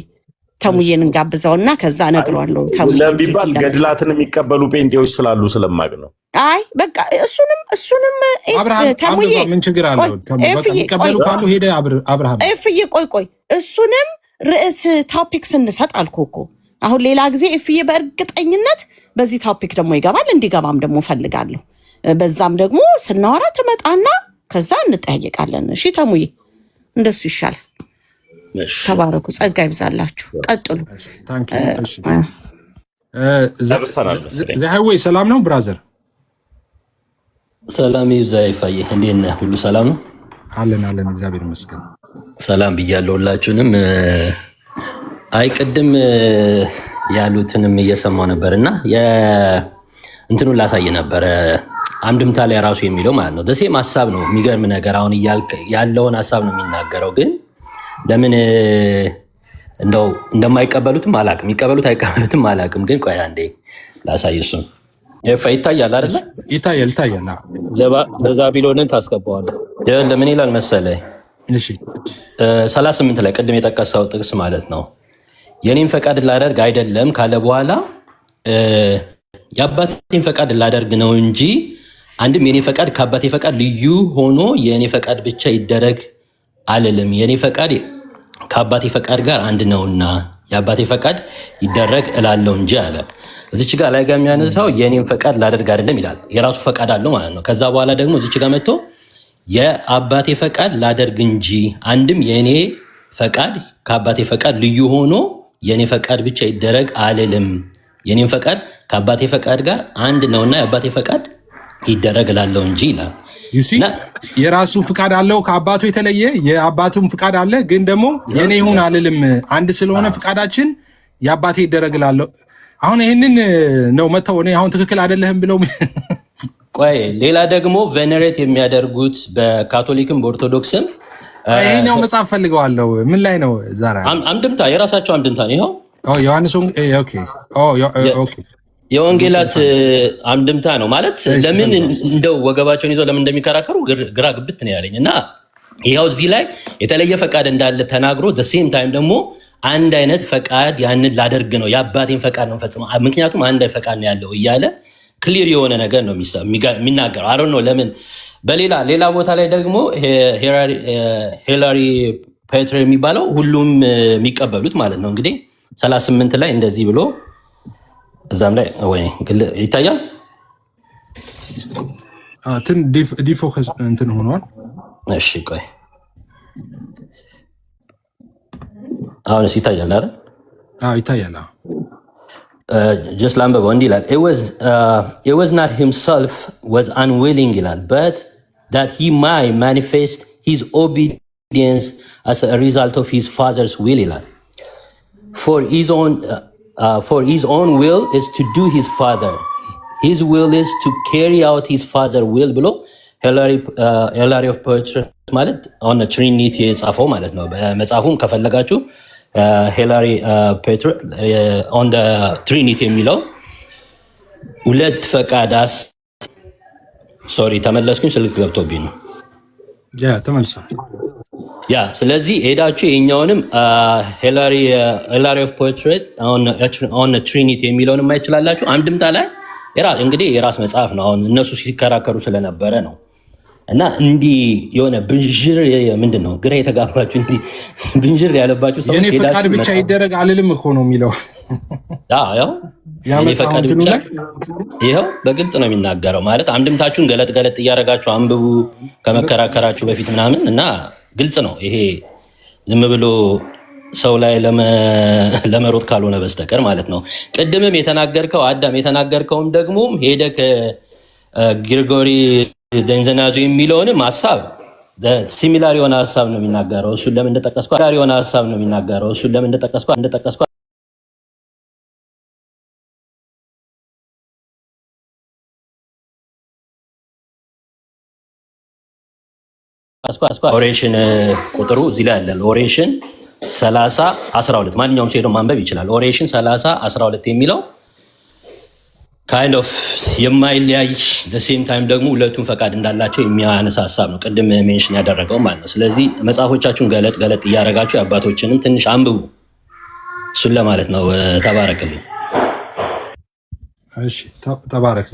ተሙዬን እንጋብዘውና ከዛ እነግረዋለሁ። ለቢባል ገድላትን የሚቀበሉ ጴንጤዎች ስላሉ ስለማቅ ነው። አይ በቃ እሱንም ተሙዬ ምን ችግር አለው? ተቀበሉ ካሉ ሄደ አብርሃም ኤፍዬ ቆይ እሱንም ርዕስ ቶፒክ ስንሰጥ አልኩህ እኮ አሁን ሌላ ጊዜ ኤፍዬ በእርግጠኝነት በዚህ ቶፒክ ደግሞ ይገባል። እንዲገባም ደግሞ ፈልጋለሁ። በዛም ደግሞ ስናወራ ትመጣና ከዛ እንጠያየቃለን። እሺ ተሙዬ እንደሱ ይሻላል። ተባረኩ፣ ጸጋ ይብዛላችሁ። ቀጥሉ። ወይ ሰላም ነው ብራዘር? ሰላም ይብዛ ይፋዬ፣ እንዴት ነህ? ሁሉ ሰላም ነው? አለን እግዚአብሔር ይመስገን። ሰላም ብያለሁ ሁላችሁንም። አይ ቅድም ያሉትንም እየሰማሁ ነበርና እንትኑን ላሳይ ነበረ አንድምታ ላይ ራሱ የሚለው ማለት ነው። ደሴም ሀሳብ ነው። የሚገርም ነገር አሁን ያለውን ሀሳብ ነው የሚናገረው ግን ለምን እንደው እንደማይቀበሉትም አላቅም። ይቀበሉት አይቀበሉትም አላቅም። ግን ቆይ አንዴ ላሳይ። እሱን ይታያል አይደለ? ይታያል። ዘዛቢሎንን ታስገባዋለህ። ለምን ይላል መሰለህ? እሺ 38 ላይ ቅድም የጠቀሰው ጥቅስ ማለት ነው። የኔን ፈቃድ ላደርግ አይደለም ካለ በኋላ የአባቴን ፈቃድ ላደርግ ነው እንጂ አንድም የኔ ፈቃድ ከአባቴ ፈቃድ ልዩ ሆኖ የኔ ፈቃድ ብቻ ይደረግ አልልም። የኔ ፈቃድ ከአባቴ ፈቃድ ጋር አንድ ነውና የአባቴ ፈቃድ ይደረግ እላለሁ እንጂ አለ። እዚች ጋር ላይ ጋር የሚያነሳው የኔን ፈቃድ ላደርግ አይደለም ይላል። የራሱ ፈቃድ አለው ማለት ነው። ከዛ በኋላ ደግሞ እዚች ጋር መጥቶ የአባቴ ፈቃድ ላደርግ እንጂ አንድም የኔ ፈቃድ ከአባቴ ፈቃድ ልዩ ሆኖ የኔ ፈቃድ ብቻ ይደረግ አልልም የኔም ፈቃድ ከአባቴ ፈቃድ ጋር አንድ ነውና የአባቴ ፈቃድ ይደረግ እላለሁ እንጂ ይላል። የራሱ ፍቃድ አለው ከአባቱ የተለየ የአባቱም ፍቃድ አለ። ግን ደግሞ የኔ ይሁን አልልም። አንድ ስለሆነ ፍቃዳችን የአባቴ ይደረግ እላለሁ። አሁን ይህንን ነው መተው እኔ አሁን ትክክል አይደለህም ብለው ቆይ ሌላ ደግሞ ቬነሬት የሚያደርጉት በካቶሊክም በኦርቶዶክስም ይሄኛው መጽሐፍ ፈልገዋለሁ። ምን ላይ ነው ዛራ? አምድምታ የራሳቸው አምድምታ ነው። ይኸው ዮሐንስ የወንጌላት አምድምታ ነው ማለት። ለምን እንደው ወገባቸውን ይዘው ለምን እንደሚከራከሩ ግራ ግብት ነው ያለኝ። እና ይኸው እዚህ ላይ የተለየ ፈቃድ እንዳለ ተናግሮ ሴም ታይም ደግሞ አንድ አይነት ፈቃድ ያንን ላደርግ ነው የአባቴን ፈቃድ ነው ፈጽሞ ምክንያቱም አንድ ፈቃድ ነው ያለው እያለ ክሊር የሆነ ነገር ነው የሚናገረው። አሮ ነው ለምን በሌላ ቦታ ላይ ደግሞ ሂላሪ ፔትር የሚባለው ሁሉም የሚቀበሉት ማለት ነው። እንግዲህ 38 ላይ እንደዚህ ብሎ እዛም ላይ ወይ ይታያል ዲፎከስ እንትን ሆኗል። እሺ ቆይ አሁንስ ይታያል አይደል? ይታያል። just ላንበበው እንዲህ ይላል it was not himself was unwilling ይላል but that he might manifest his obedience as a result of his father's will ይላል for his own will is to do his father his will is to carry out his father will ብሎ ሂላሪ ኦፍ ፔትር ማለት on the trinity የጻፈው ማለት ነው። በመጽሐፉም ከፈለጋችሁ ሂላሪ ፔትር on the trinity የሚለው ሁለት ፈቃዳስ ሶሪ ተመለስኩኝ፣ ስልክ ገብቶብኝ ነው። ተመልሷል። ስለዚህ ሄዳችሁ የኛውንም ሂላሪ ኦፍ ፔትር on the trinity የሚለውን ማየት ትችላላችሁ። አንድምታ ላይ እንግዲህ የራስ መጽሐፍ ነው። አሁን እነሱ ሲከራከሩ ስለነበረ ነው። እና እንዲህ የሆነ ብንዥር ምንድን ነው ግራ የተጋባችሁ እንዲህ ብንዥር ያለባችሁ ሰዎች የኔ ፈቃድ ብቻ ይደረግ አልልም እኮ ነው የሚለው። ይኸው በግልጽ ነው የሚናገረው። ማለት አንድምታችሁን ገለጥ እያደረጋችሁ አንብቡ ከመከራከራችሁ በፊት ምናምን እና ግልጽ ነው ይሄ ዝም ብሎ ሰው ላይ ለመሮጥ ካልሆነ በስተቀር ማለት ነው። ቅድምም የተናገርከው አዳም የተናገርከውም ደግሞ ሄደ ከግሪጎሪ ዘንዘናዙ የሚለውንም ሀሳብ ሲሚላር የሆነ ሀሳብ ነው የሚናገረው። እሱን ለምን እንደጠቀስኩ ኦሬሽን ቁጥሩ እዚህ ላይ አለ። ኦሬሽን 30:12 ማንኛውም ሰው ሄዶ ማንበብ ይችላል። ኦሬሽን 30:12 የሚለው ካይንድ ኦፍ የማይለያይ ሴም ታይም ደግሞ ሁለቱም ፈቃድ እንዳላቸው የሚያነሳ ሀሳብ ነው ቅድም ሜንሽን ያደረገው ማለት ነው። ስለዚህ መጽሐፎቻችሁን ገለጥ እያደረጋችሁ የአባቶችንም ትንሽ አንብቡ፣ እሱን ለማለት ነው። ተባረክልኝ። ተባረክ።